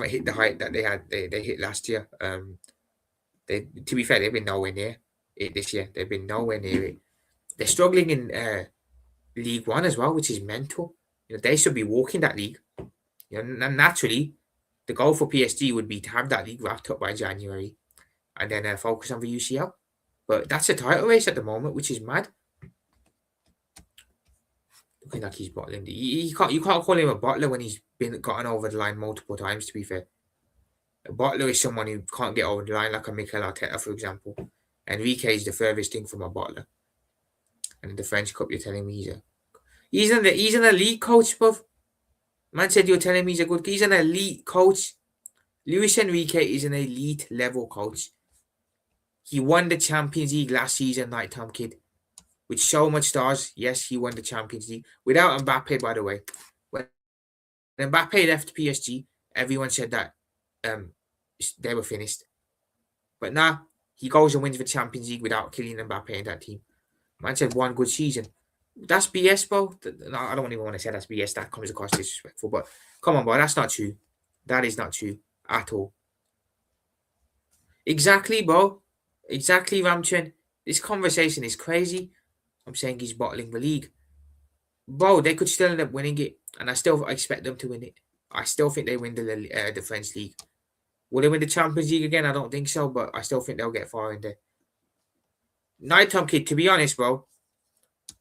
hit the height that they hit last year. To be fair, they've been nowhere near it this year. They've been nowhere near it. They're struggling in League One as well, which is mental. You know, they should be walking that league. You know, naturally, the goal for PSG would be to have that league wrapped up by January, and then focus on the UCL. But that's a title race at the moment, which is mad. Looking like he's bottling. You can't call him a bottler when he's been gotten over the line multiple times. To be fair, a bottler is someone who can't get over the line, like a Mikel Arteta, for example. Enrique is the furthest thing from a bottler. And in the French Cup, you're telling me he's an elite coach, bruv. Man said you're telling me he's an elite coach. Luis Enrique is an elite level coach. He won the Champions League last season, Nighttime Kid. With so much stars, yes, he won the Champions League. Without Mbappe, by the way. When Mbappe left PSG, everyone said that they were finished. But now, he goes and wins the Champions League without Kylian Mbappe in that team. Man said one good season. That's BS, bro. No, I don't even want to say that's BS. That comes across disrespectful. But come on, bro. That's not true. That is not true at all. Exactly, bro. Exactly, Ramchan. This conversation is crazy. I'm saying he's bottling the league. Bro, they could still end up winning it. And I still expect them to win it. I still think they win the French league. Will they win the Champions League again? I don't think so. But I still think they'll get far in there. Nighttime Kid, to be honest, bro.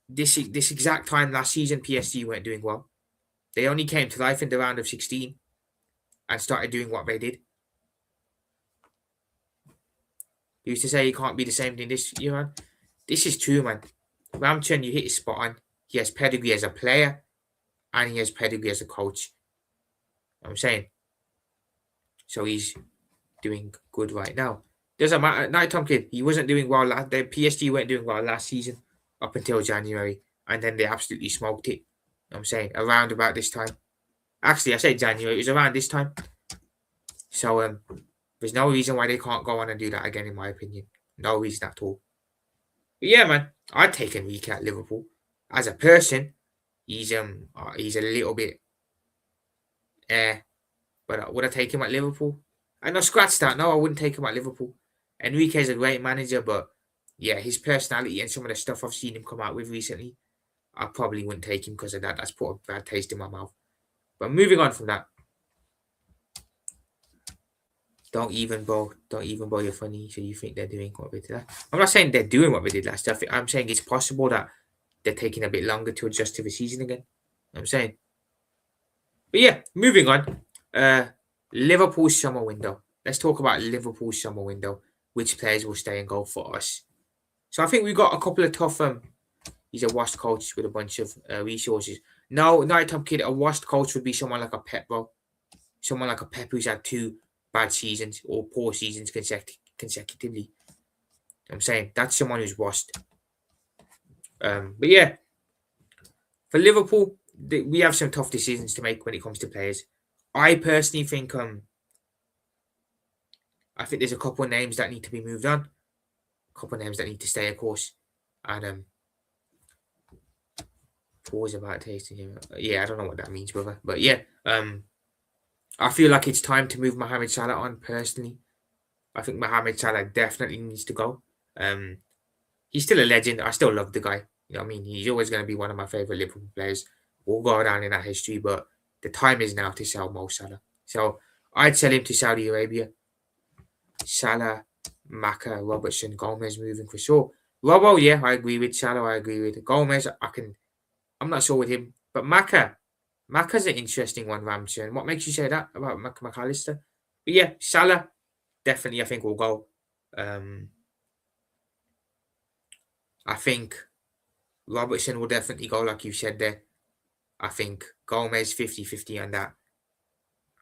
This exact time last season, PSG weren't doing well. They only came to life in the round of 16 and started doing what they did. You used to say he can't be the same thing this year, man. This is true, man. Ramchan, you hit his spot on. He has pedigree as a player and he has pedigree as a coach. You know what I'm saying? So he's doing good right now. Doesn't matter. Nighttime Kid, he wasn't doing well. The PSG weren't doing well last season up until January. And then they absolutely smoked it. You know what I'm saying? Around about this time. Actually, I said January. It was around this time. So there's no reason why they can't go on and do that again, in my opinion. No reason at all. But yeah, man, I'd take Enrique at Liverpool. As a person, he's a little bit but would I take him at Liverpool? I know, scratch that. No, I wouldn't take him at Liverpool. Enrique's a great manager, but yeah, his personality and some of the stuff I've seen him come out with recently, I probably wouldn't take him because of that. That's put a bad taste in my mouth. But moving on from that. Don't even, bro. You're funny. So you think they're doing what they did? I'm not saying they're doing what they did last year. I'm saying it's possible that they're taking a bit longer to adjust to the season again. You know what I'm saying. But yeah, moving on. Liverpool's summer window. Let's talk about Liverpool's summer window. Which players will stay and go for us? So I think we've got a couple of tough. He's a washed coach with a bunch of resources. No, Nighttime Kid. A washed coach would be someone like a Pep, bro. Someone like a Pep who's had 2 bad seasons or poor seasons consecutively. You know what I'm saying that's someone who's washed. But yeah, for Liverpool, we have some tough decisions to make when it comes to players. I personally think I think there's a couple of names that need to be moved on, a couple of names that need to stay, of course. And pause about tasting him. Yeah, I don't know what that means, brother. But yeah, I feel like it's time to move Mohamed Salah on personally. I think Mohamed Salah definitely needs to go. Um, he's still a legend. I still love the guy. You know what I mean? He's always going to be one of my favourite Liverpool players. We'll go down in that history, but the time is now to sell Mo Salah. So I'd sell him to Saudi Arabia. Salah, Maka, Robertson, Gomez moving for sure. Robbo, yeah, I agree with Salah. I agree with Gomez. I'm not sure with him, but Maka's an interesting one, Ramsey. What makes you say that about McAllister? But yeah, Salah definitely. I think will go. I think Robertson will definitely go, like you said there. I think Gomez 50-50 on that.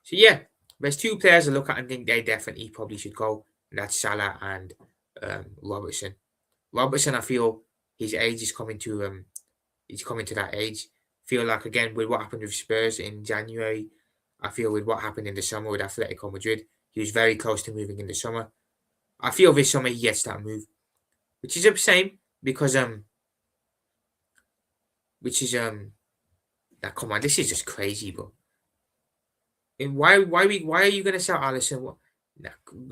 So yeah, there's two players I look at and think they definitely probably should go. And that's Salah and Robertson. Robertson, I feel his age is coming to he's coming to that age. Feel like again with what happened with Spurs in January, I feel with what happened in the summer with Atletico Madrid, he was very close to moving in the summer. I feel this summer he gets that move, which is a shame because now come on, this is just crazy, bro. And why are you gonna sell Allison?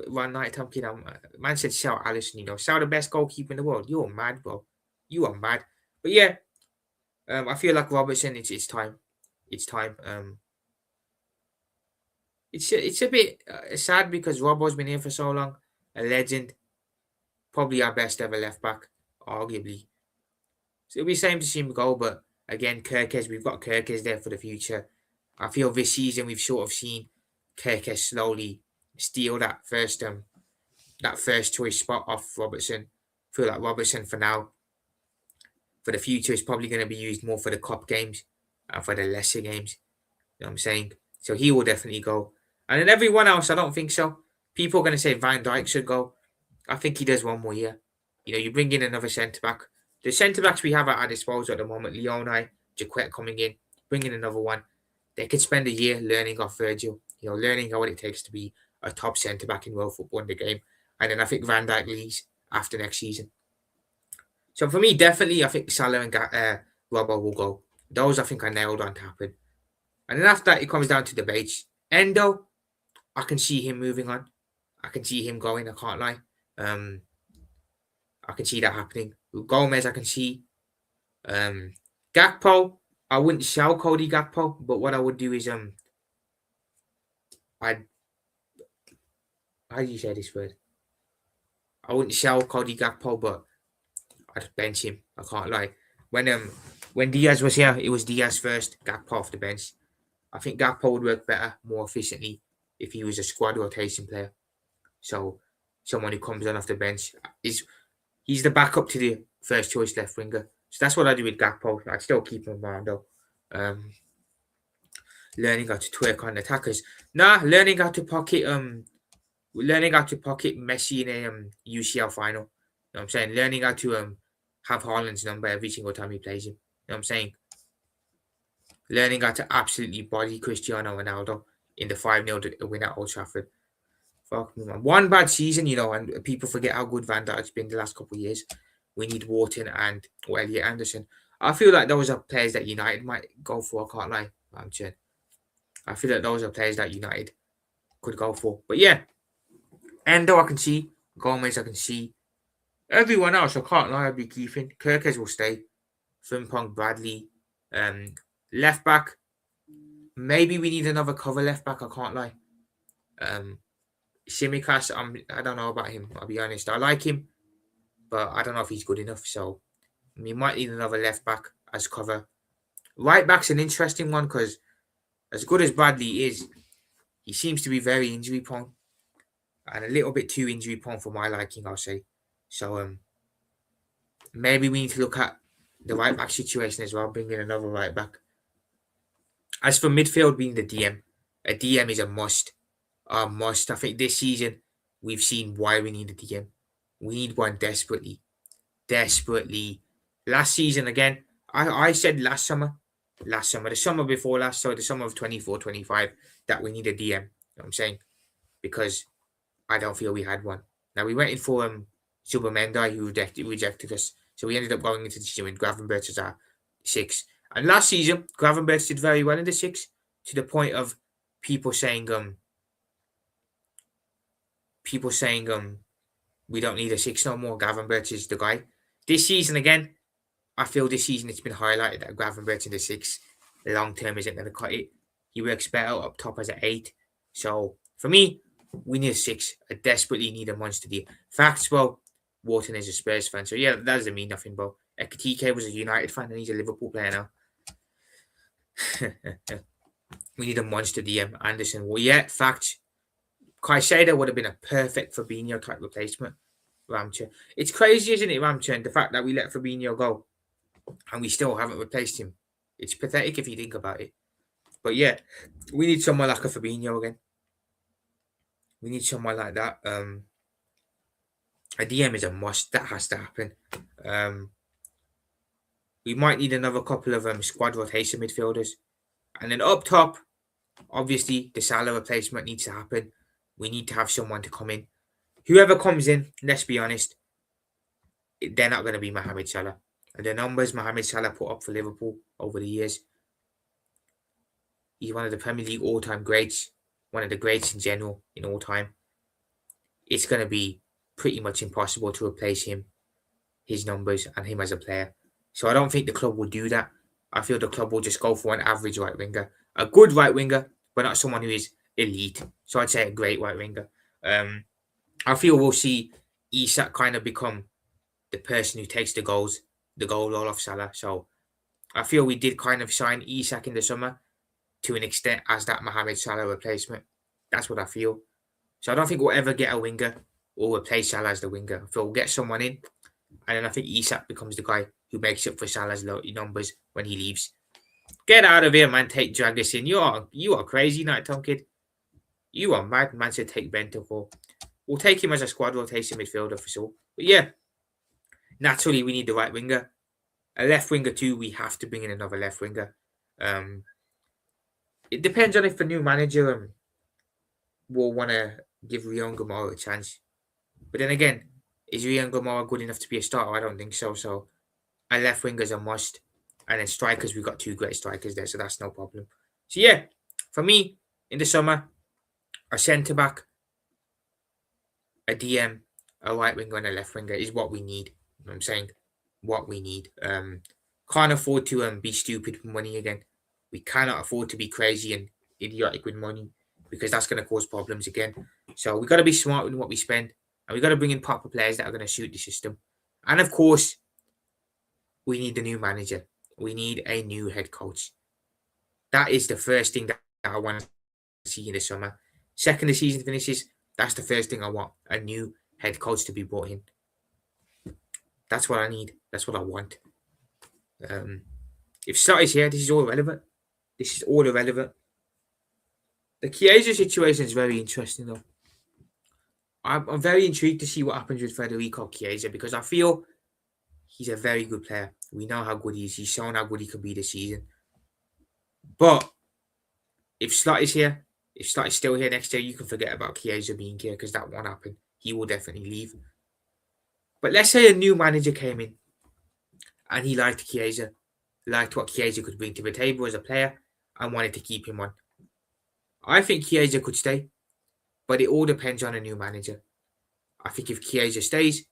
One night I'm kidding. Man said sell Allison, sell the best goalkeeper in the world. You're mad, bro. You are mad. But yeah, I feel like Robertson. It's time. It's time. It's a bit sad because Robbo's been here for so long, a legend, probably our best ever left back, arguably. So it'll be the same to see him go, but again, Kirkes, we've got Kirkes there for the future. I feel this season we've sort of seen Kirkes slowly steal that first choice spot off Robertson. I feel like Robertson for now, for the future, is probably going to be used more for the cup games and for the lesser games. You know what I'm saying? So he will definitely go. And then everyone else, I don't think so. People are going to say Van Dijk should go. I think he does one more year. You bring in another centre back. The centre backs we have at our disposal at the moment, Leoni, Jaquette coming in, bring in another one. They could spend a year learning off Virgil, learning what it takes to be a top centre back in world football in the game. And then I think Van Dijk leaves after next season. So for me, definitely, I think Salah and Robbo will go. Those I think are nailed on to happen. And then after that, it comes down to debates. Endo, I can see him moving on. I can see him going. I can't lie. I can see that happening. With Gomez, I can see. Gakpo, I wouldn't sell Cody Gakpo, but what I would do is I'd how do you say this word? I wouldn't sell Cody Gakpo, but I'd bench him. I can't lie. When Diaz was here, it was Diaz first, Gakpo off the bench. I think Gakpo would work better, more efficiently if he was a squad rotation player. So someone who comes on off the bench he's the backup to the first choice left winger. So that's what I do with Gakpo. I'd still keep him around though. Learning how to twerk on attackers. Learning how to pocket Messi in a UCL final. You know what I'm saying? Learning how to have Haaland's number every single time he plays him. You know what I'm saying? Learning how to absolutely body Cristiano Ronaldo in the 5-0 win at Old Trafford. Fuck me, man. One bad season, and people forget how good Van Dijk's been the last couple of years. We need Wharton or Elliot Anderson. I feel like those are players that United might go for. I can't lie, I'm saying. I feel like those are players that United could go for. But yeah, Endo I can see. Gomez I can see. Everyone else, I can't lie, I'll be keeping. Kirkes will stay. Frimpong, Bradley. Left back. Maybe we need another cover left back, I can't lie. Shimikas, I don't know about him, I'll be honest. I like him, but I don't know if he's good enough. So we might need another left back as cover. Right back's an interesting one because as good as Bradley is, he seems to be very injury prone. And a little bit too injury prone for my liking, I'll say. So maybe we need to look at the right back situation as well, bring in another right back. As for midfield being the DM, a DM is a must. A must. I think this season we've seen why we need a DM. We need one desperately. Desperately. Last season again, I said last summer, the summer before last, so the summer of 24-25, that we need a DM. You know what I'm saying? Because I don't feel we had one. Now we went in for Subamendai, who rejected us. So we ended up going into the season with Gravenberch as our 6. And last season, Gravenberch did very well in the 6, to the point of people saying we don't need a 6 no more. Gravenberch is the guy. This season again, I feel this season it's been highlighted that Gravenberch in the 6 long term isn't going to cut it. He works better up top as an 8. So for me, we need a 6. I desperately need a monster D. Facts, bro. Wharton is a Spurs fan, so yeah, that doesn't mean nothing, bro. Ekitike was a United fan, and he's a Liverpool player now. We need a monster DM. Anderson, well, yeah, facts. Caicedo would have been a perfect Fabinho type replacement. Ramchair. It's crazy, isn't it, Ramchair? The fact that we let Fabinho go and we still haven't replaced him. It's pathetic if you think about it. But yeah, we need someone like a Fabinho again. We need someone like that. A DM is a must. That has to happen. We might need another couple of squad rotation midfielders. And then up top, obviously, the Salah replacement needs to happen. We need to have someone to come in. Whoever comes in, let's be honest, they're not going to be Mohamed Salah. And the numbers Mohamed Salah put up for Liverpool over the years, he's one of the Premier League all-time greats, one of the greats in general in all time. It's going to be pretty much impossible to replace him, his numbers, and him as a player. So I don't think the club will do that. I feel the club will just go for an average right winger. A good right winger, but not someone who is elite. So I'd say a great right winger. I feel we'll see Isak kind of become the person who takes the goal roll off Salah. So I feel we did kind of sign Isak in the summer to an extent as that Mohamed Salah replacement. That's what I feel. So I don't think we'll ever get a winger or replace Salah as the winger. I feel we'll get someone in, and then I think Isak becomes the guy who makes up for Salah's low numbers when he leaves. Get out of here, man. Drag us in. You are crazy, Night Tom Kid. You are mad. Man said take Bentancur. We'll take him as a squad rotation midfielder for sure. But yeah, naturally we need the right winger. A left winger too. We have to bring in another left winger. It depends on if the new manager will want to give Rion Gamora a chance. But then again, is Rion Gamora good enough to be a starter? I don't think so. So a left winger is a must. And then strikers, we've got 2 great strikers there, so that's no problem. So yeah, for me, in the summer, a centre-back, a DM, a right winger, and a left winger is what we need. You know what I'm saying? What we need. Can't afford to be stupid with money again. We cannot afford to be crazy and idiotic with money, because that's going to cause problems again. So we got to be smart with what we spend, and we got to bring in proper players that are going to suit the system. And of course, we need the new manager. We need a new head coach. That is the first thing that I want to see in the summer. Second the season finishes, that's the first thing I want. A new head coach to be brought in. That's what I need. That's what I want. If Sutty's here, this is all irrelevant. This is all irrelevant. The Chiesa situation is very interesting, though. I'm very intrigued to see what happens with Federico Chiesa, because I feel he's a very good player. We know how good he is. He's shown how good he can be this season. But if Slot is here, if Slot is still here next year, you can forget about Chiesa being here, because that won't happen. He will definitely leave. But let's say a new manager came in and he liked Chiesa, liked what Chiesa could bring to the table as a player, and wanted to keep him on. I think Chiesa could stay, but it all depends on a new manager. I think if Chiesa stays,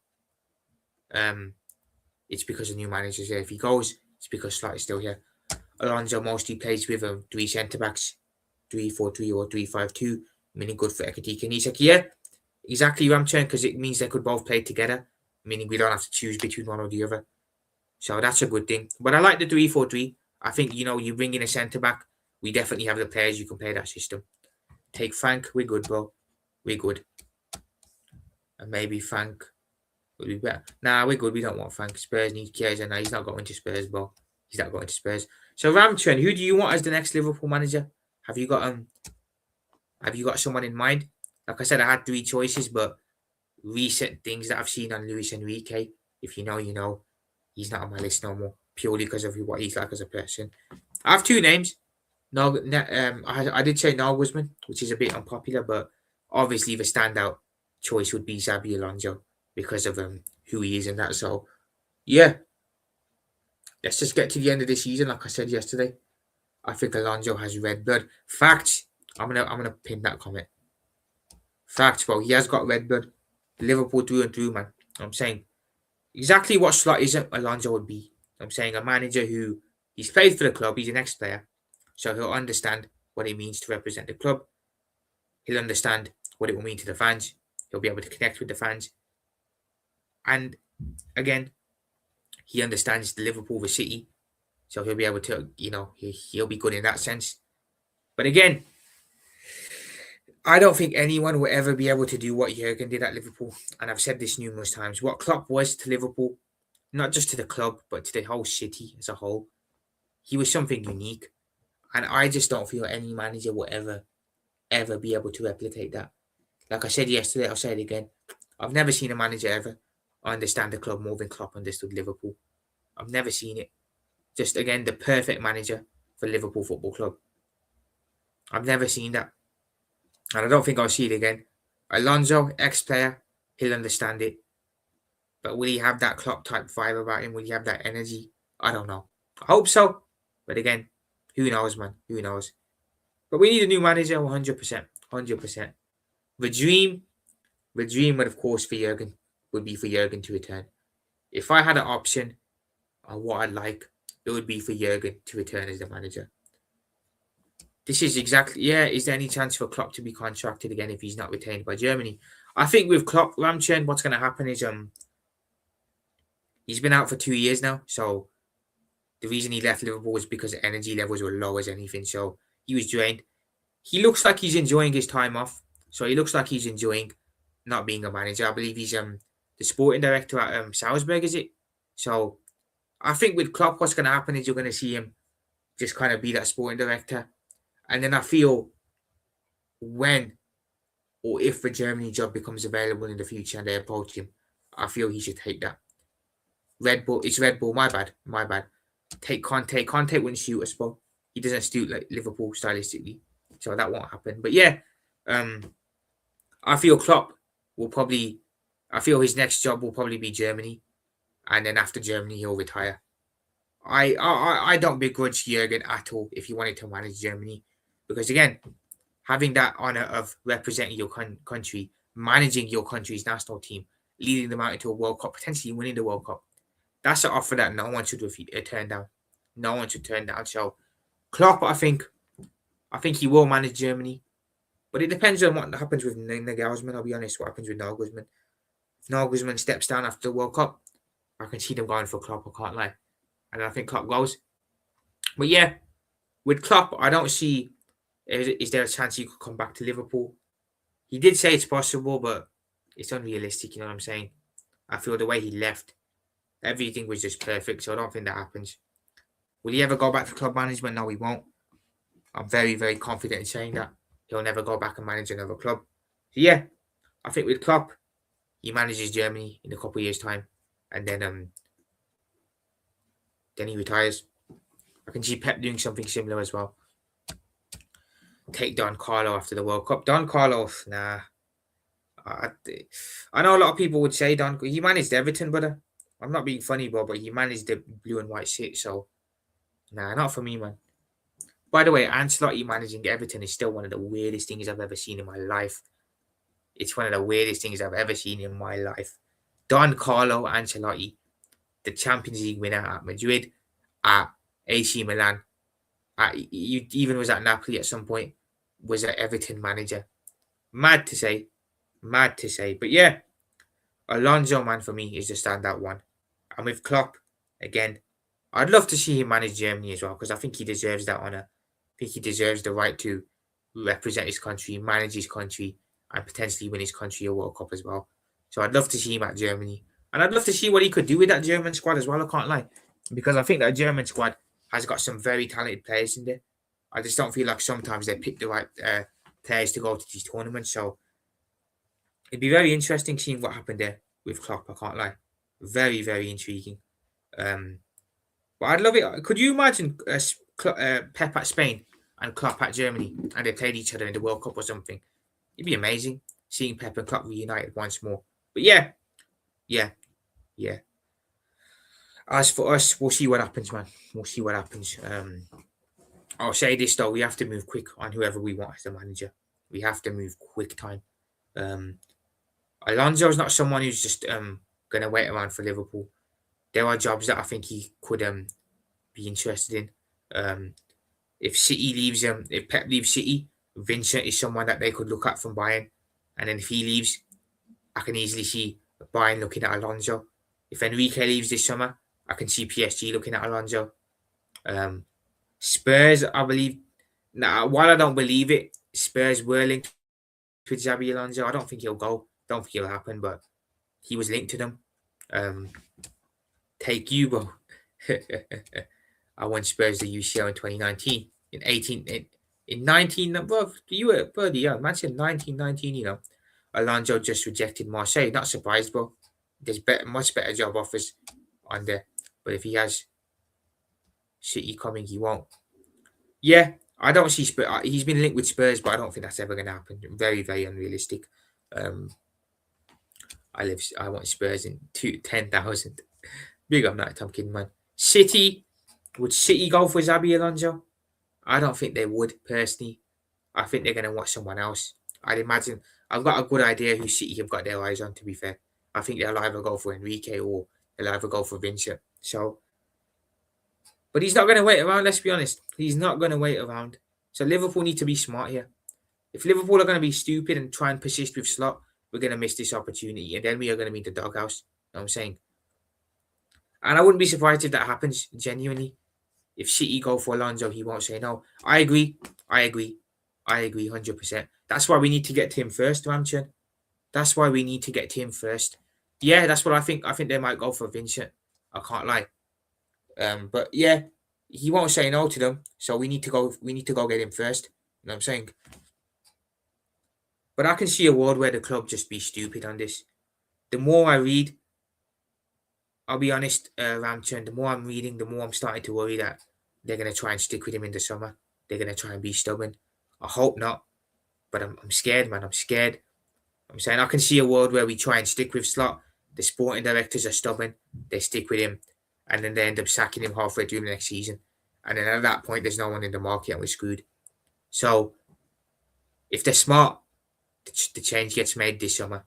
it's because a new manager's here. If he goes, it's because Slot is still here. Alonso mostly plays with 3 centre-backs, 3-4-3 or 3-5-2, meaning good for Ekitike and Isak. Yeah, exactly, Ramchain, because it means they could both play together, meaning we don't have to choose between one or the other. So that's a good thing. But I like the 3-4-3. I think, you bring in a centre-back, we definitely have the players who can play that system. Take Frank, we're good, bro. We're good. And maybe Frank would be better. Nah, we're good. We don't want Frank. Spurs need Chiesa. Nah, he's not going to Spurs, bro. He's not going to Spurs. So Ramchain, who do you want as the next Liverpool manager? Have you got someone in mind? Like I said, I had 3 choices, but recent things that I've seen on Luis Enrique, if you know, you know, he's not on my list no more, purely because of what he's like as a person. I have 2 names. I did say Nagelsmann, which is a bit unpopular, but obviously the standout choice would be Xabi Alonso because of who he is and that. So yeah, let's just get to the end of the season. Like I said yesterday, I think Alonso has red blood. Facts. I'm gonna pin that comment. Facts, bro. He has got red blood. Liverpool through and through, man. I'm saying exactly what slot isn't Alonso would be. I'm saying a manager who he's played for the club. He's an ex-player, so he'll understand what it means to represent the club. He'll understand what it will mean to the fans. He'll be able to connect with the fans, and again, he understands the Liverpool, the city, so he'll be able to, he'll be good in that sense. But again, I don't think anyone will ever be able to do what Jurgen did at Liverpool. And I've said this numerous times. What Klopp was to Liverpool, not just to the club, but to the whole city as a whole, he was something unique. And I just don't feel any manager will ever be able to replicate that. Like I said yesterday, I'll say it again. I've never seen a manager ever understand the club more than Klopp understood Liverpool. I've never seen it. Just, again, the perfect manager for Liverpool Football Club. I've never seen that. And I don't think I'll see it again. Alonso, ex-player, he'll understand it. But will he have that Klopp-type vibe about him? Will he have that energy? I don't know. I hope so. But again, who knows, man? Who knows? But we need a new manager, 100%. 100%. The dream would, of course, would be for Jurgen to return. If I had an option on what I'd like, it would be for Jurgen to return as the manager. This is exactly, is there any chance for Klopp to be contracted again if he's not retained by Germany? I think with Klopp, Ramchen, what's going to happen is he's been out for 2 years now. So the reason he left Liverpool was because energy levels were low as anything. So he was drained. He looks like he's enjoying his time off. So he looks like he's enjoying not being a manager. I believe he's the sporting director at Salzburg, is it? So I think with Klopp, what's going to happen is you're going to see him just kind of be that sporting director. And then I feel when or if the Germany job becomes available in the future and they approach him, I feel he should take that. Red Bull, it's Red Bull, my bad. Take Conte. Conte wouldn't suit us, bro. He doesn't suit like Liverpool stylistically. So that won't happen. But yeah, I feel Klopp I feel his next job will probably be Germany. And then after Germany, he'll retire. I don't begrudge Jurgen at all if he wanted to manage Germany. Because again, having that honour of representing your country, managing your country's national team, leading them out into a World Cup, potentially winning the World Cup, that's an offer that no one should turn down. No one should turn down. So Klopp, I think he will manage Germany. But it depends on what happens with Nagelsmann, I'll be honest, what happens with Nagelsmann. If Nagelsmann steps down after the World Cup, I can see them going for Klopp, I can't lie. And I think Klopp goes. But yeah, with Klopp, I don't see, is there a chance he could come back to Liverpool? He did say it's possible, but it's unrealistic, you know what I'm saying? I feel the way he left, everything was just perfect, so I don't think that happens. Will he ever go back to club management? No, he won't. I'm very, very confident in saying that. He'll never go back and manage another club. So yeah, I think with Klopp, he manages Germany in a couple of years' time, and then he retires. I can see Pep doing something similar as well. Take Don Carlo after the World Cup. Don Carlo, nah. I know a lot of people would say he managed Everton, brother. I'm not being funny, bro, but he managed the blue and white shit, so nah, not for me, man. By the way, Ancelotti managing Everton is still one of the weirdest things I've ever seen in my life. It's one of the weirdest things I've ever seen in my life. Don Carlo Ancelotti, the Champions League winner at Madrid, at AC Milan, he even was at Napoli at some point, was an Everton manager. Mad to say. But yeah, Alonso, man, for me, is the standout one. And with Klopp, again, I'd love to see him manage Germany as well, because I think he deserves that honour. I think he deserves the right to represent his country, manage his country, and potentially win his country a World Cup as well. So I'd love to see him at Germany. And I'd love to see what he could do with that German squad as well, I can't lie. Because I think that German squad has got some very talented players in there. I just don't feel like sometimes they pick the right players to go to these tournaments. So it'd be very interesting seeing what happened there with Klopp, I can't lie. Very, very intriguing. But I'd love it. Could you imagine Pep at Spain and Klopp at Germany, and they played each other in the World Cup or something? It'd be amazing. seeing Pep and Klopp reunited once more. But yeah. As for us, we'll see what happens, man. We'll see what happens. I'll say this though: we have to move quick on whoever we want as the manager. We have to move quick time. Um, Alonso is not someone who's just gonna wait around for Liverpool. There are jobs that I think he could be interested in. If City leaves if Pep leaves City, Vincent is someone that they could look at from Bayern, and then if he leaves, I can easily see Bayern looking at Alonso. If Enrique leaves this summer, I can see PSG looking at Alonso. Spurs, I believe. Now, while I don't believe it, Spurs were linked with Xabi Alonso. I don't think he'll go. Don't think it'll happen, but he was linked to them. Take you, bro. I won Spurs the UCL in 2019. In 19, bro, you were bloody young. Man said 1919, you know. Alonso just rejected Marseille. Not surprised, bro. There's much better job offers on there. But if he has City coming, he won't. Yeah, I don't see Spurs. He's been linked with Spurs, but I don't think that's ever going to happen. Very, very unrealistic. I want Spurs in 10,000. Big up night, I'm kidding, man. City, would City go for Xabi Alonso? I don't think they would, personally. I think they're going to watch someone else. I'd imagine. I've got a good idea who City have got their eyes on, to be fair. I think they'll either go for Enrique or they'll either go for Vincent. So, but he's not going to wait around, let's be honest. He's not going to wait around. So Liverpool need to be smart here. If Liverpool are going to be stupid and try and persist with Slot, we're going to miss this opportunity. And then we are going to be in the doghouse. You know what I'm saying? And I wouldn't be surprised if that happens, genuinely. If City go for Alonso, he won't say no. I agree 100%. That's why we need to get to him first, Ramchan. That's why we need to get to him first. Yeah, that's what I think. I think they might go for Vincent. I can't lie. But yeah, he won't say no to them. So we need to go get him first. You know what I'm saying? But I can see a world where the club just be stupid on this. The more I read, I'll be honest, Ramchan, the more I'm reading, the more I'm starting to worry that they're going to try and stick with him in the summer. They're going to try and be stubborn. I hope not. But I'm scared, man. I'm scared. I'm saying I can see a world where we try and stick with Slot. The sporting directors are stubborn. They stick with him. And then they end up sacking him halfway through the next season. And then at that point, there's no one in the market and we're screwed. So, if they're smart, the change gets made this summer.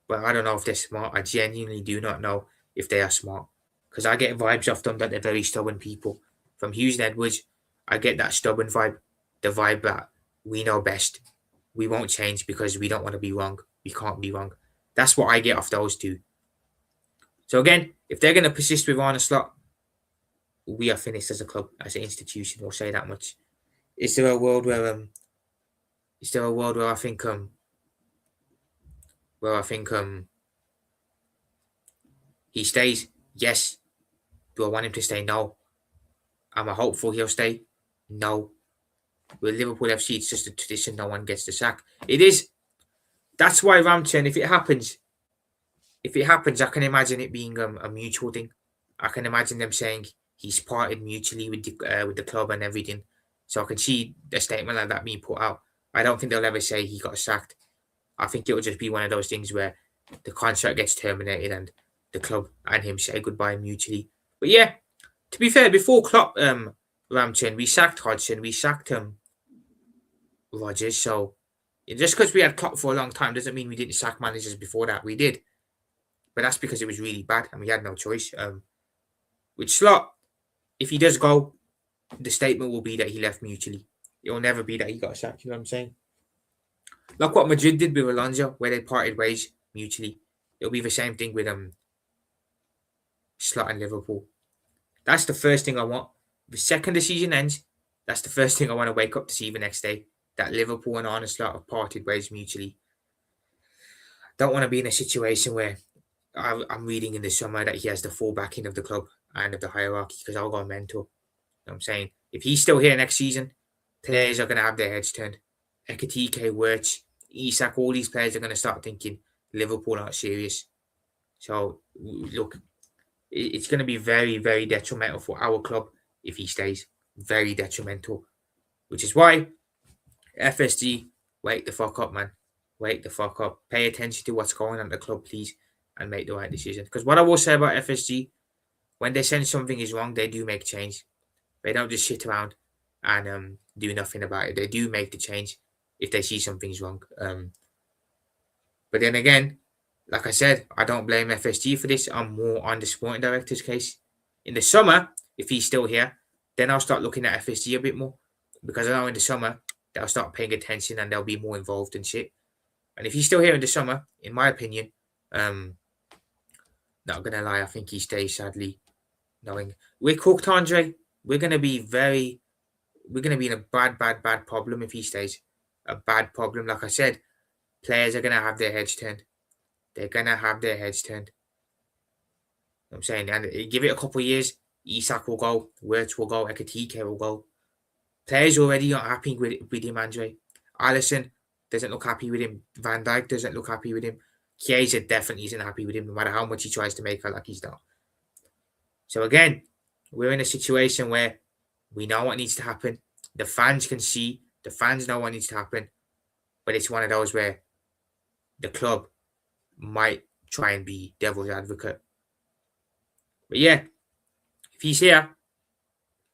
But I don't know if they're smart. I genuinely do not know if they are smart. Because I get vibes off them that they're very stubborn people. From Hughes and Edwards, I get that stubborn vibe. The vibe that we know best. We won't change because we don't want to be wrong. We can't be wrong. That's what I get off those two. So again, if they're going to persist with Arne Slot, we are finished as a club, as an institution. We'll say that much. Is there a world where I think he stays? Yes. Do I want him to stay? No. Am I hopeful he'll stay? No. With Liverpool FC, it's just a tradition. No one gets the sack. It is. That's why Ramchen, if it happens, I can imagine it being a mutual thing. I can imagine them saying he's parted mutually with the club and everything. So I can see a statement like that being put out. I don't think they'll ever say he got sacked. I think it will just be one of those things where the contract gets terminated and the club and him say goodbye mutually. But yeah, to be fair, before Klopp, Ramchen, we sacked Hodgson, we sacked Rodgers. So just because we had Klopp for a long time doesn't mean we didn't sack managers before that. We did. But that's because it was really bad and we had no choice. With Slot, if he does go, the statement will be that he left mutually. It will never be that he got sacked, you know what I'm saying? Like what Madrid did with Alonso, where they parted ways mutually. It'll be the same thing with Slot and Liverpool. That's the first thing I want. The second the season ends, that's the first thing I want to wake up to see the next day. That Liverpool and Arne Slot have parted ways mutually. Don't want to be in a situation where I'm reading in the summer that he has the full backing of the club and of the hierarchy because I'll go mental. You know what I'm saying? If he's still here next season, players are going to have their heads turned. Ekatike, Wirtz, Isak, all these players are going to start thinking Liverpool aren't serious. So, look, it's going to be very, very detrimental for our club if he stays. Very detrimental. Which is why FSG, wake the fuck up, man. wake the fuck up. Pay attention to what's going on at the club, please, and make the right decision. Because what I will say about FSG, when they sense something is wrong, they do make change. They don't just sit around and do nothing about it. They do make the change if they see something's wrong. But then again, like I said, I don't blame FSG for this. I'm more on the sporting director's case. In the summer, if he's still here, then I'll start looking at FSG a bit more. Because I know in the summer, they'll start paying attention and they'll be more involved in shit. And if he's still here in the summer, in my opinion, not gonna lie, I think he stays, sadly. Knowing we're cooked, Andre. We're gonna be in a bad problem if he stays. A bad problem. Like I said, players are gonna have their heads turned. They're gonna have their heads turned. You know what I'm saying, and give it a couple of years, Isak will go, Wirtz will go, Ekatike will go. Players already aren't happy with him, Andre. Alisson doesn't look happy with him. Van Dijk doesn't look happy with him. Chiesa definitely isn't happy with him, no matter how much he tries to make her like he's not. So again, we're in a situation where we know what needs to happen. The fans can see, the fans know what needs to happen, but it's one of those where the club might try and be devil's advocate. But yeah, if he's here,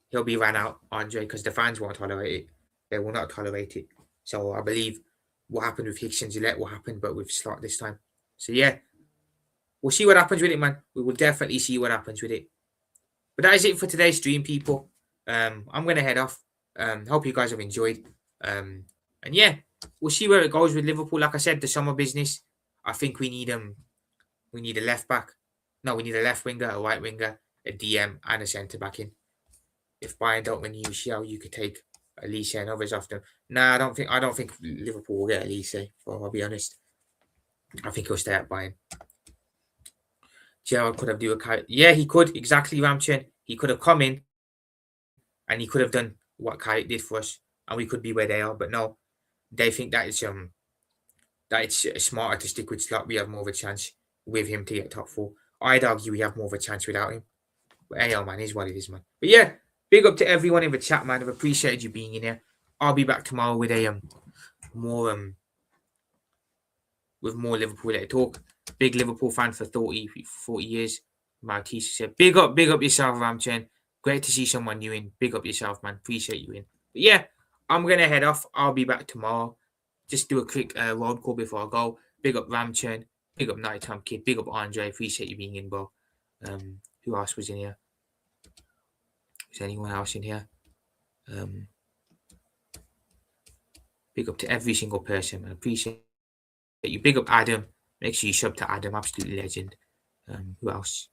he'll be ran out, Andre, because the fans won't tolerate it. They will not tolerate it. So I believe what happened with Hickson Gillette will happen, but with Slot this time. So yeah, we'll see what happens with it, man. We will definitely see what happens with it. But that is it for today's stream, people. I'm going to head off. Hope you guys have enjoyed. And yeah, we'll see where it goes with Liverpool. Like I said, the summer business. I think we need a left back. No, we need a left winger, a right winger, a DM, and a centre back in. If Bayern don't win UCL, you could take Elise and others off them. Nah, I don't think Liverpool will get Elise. I'll be honest. I think he'll stay at Bayern. Gerald could have do a yeah, he could exactly, Ramchen. He could have come in, and he could have done what Kite did for us, and we could be where they are. But no, they think that it's smarter to stick with Slot. We have more of a chance with him to get top 4. I'd argue we have more of a chance without him. But hey, man, is what it is, man. But yeah, big up to everyone in the chat, man. I've appreciated you being in here. I'll be back tomorrow with a more Liverpool to talk. Big Liverpool fan for 40 years. Maltese said, big up yourself, Ramchen. Great to see someone new in. Big up yourself, man. Appreciate you in. But yeah, I'm going to head off. I'll be back tomorrow. Just do a quick road call before I go. Big up Ramchen. Big up Nighttime Kid. Big up Andre. Appreciate you being in, bro. Who else was in here? Is anyone else in here? Big up to every single person, man. Appreciate you. Big up Adam. Make sure you sub to Adam. Absolutely legend. Who else?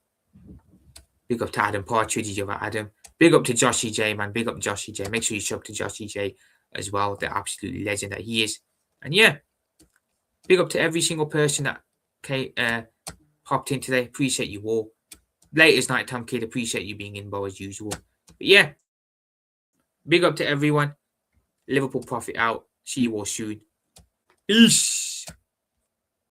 Big up to Adam Partridge. You're Adam. Big up to Joshy J, man. Big up Joshy J. Make sure you sub to Joshy J as well. The absolutely legend that he is. And yeah, big up to every single person that popped in today. Appreciate you all. Latest Nighttime Kid. Appreciate you being in, bro, as usual. But yeah, big up to everyone. Liverpool profit out. See you all soon. Peace.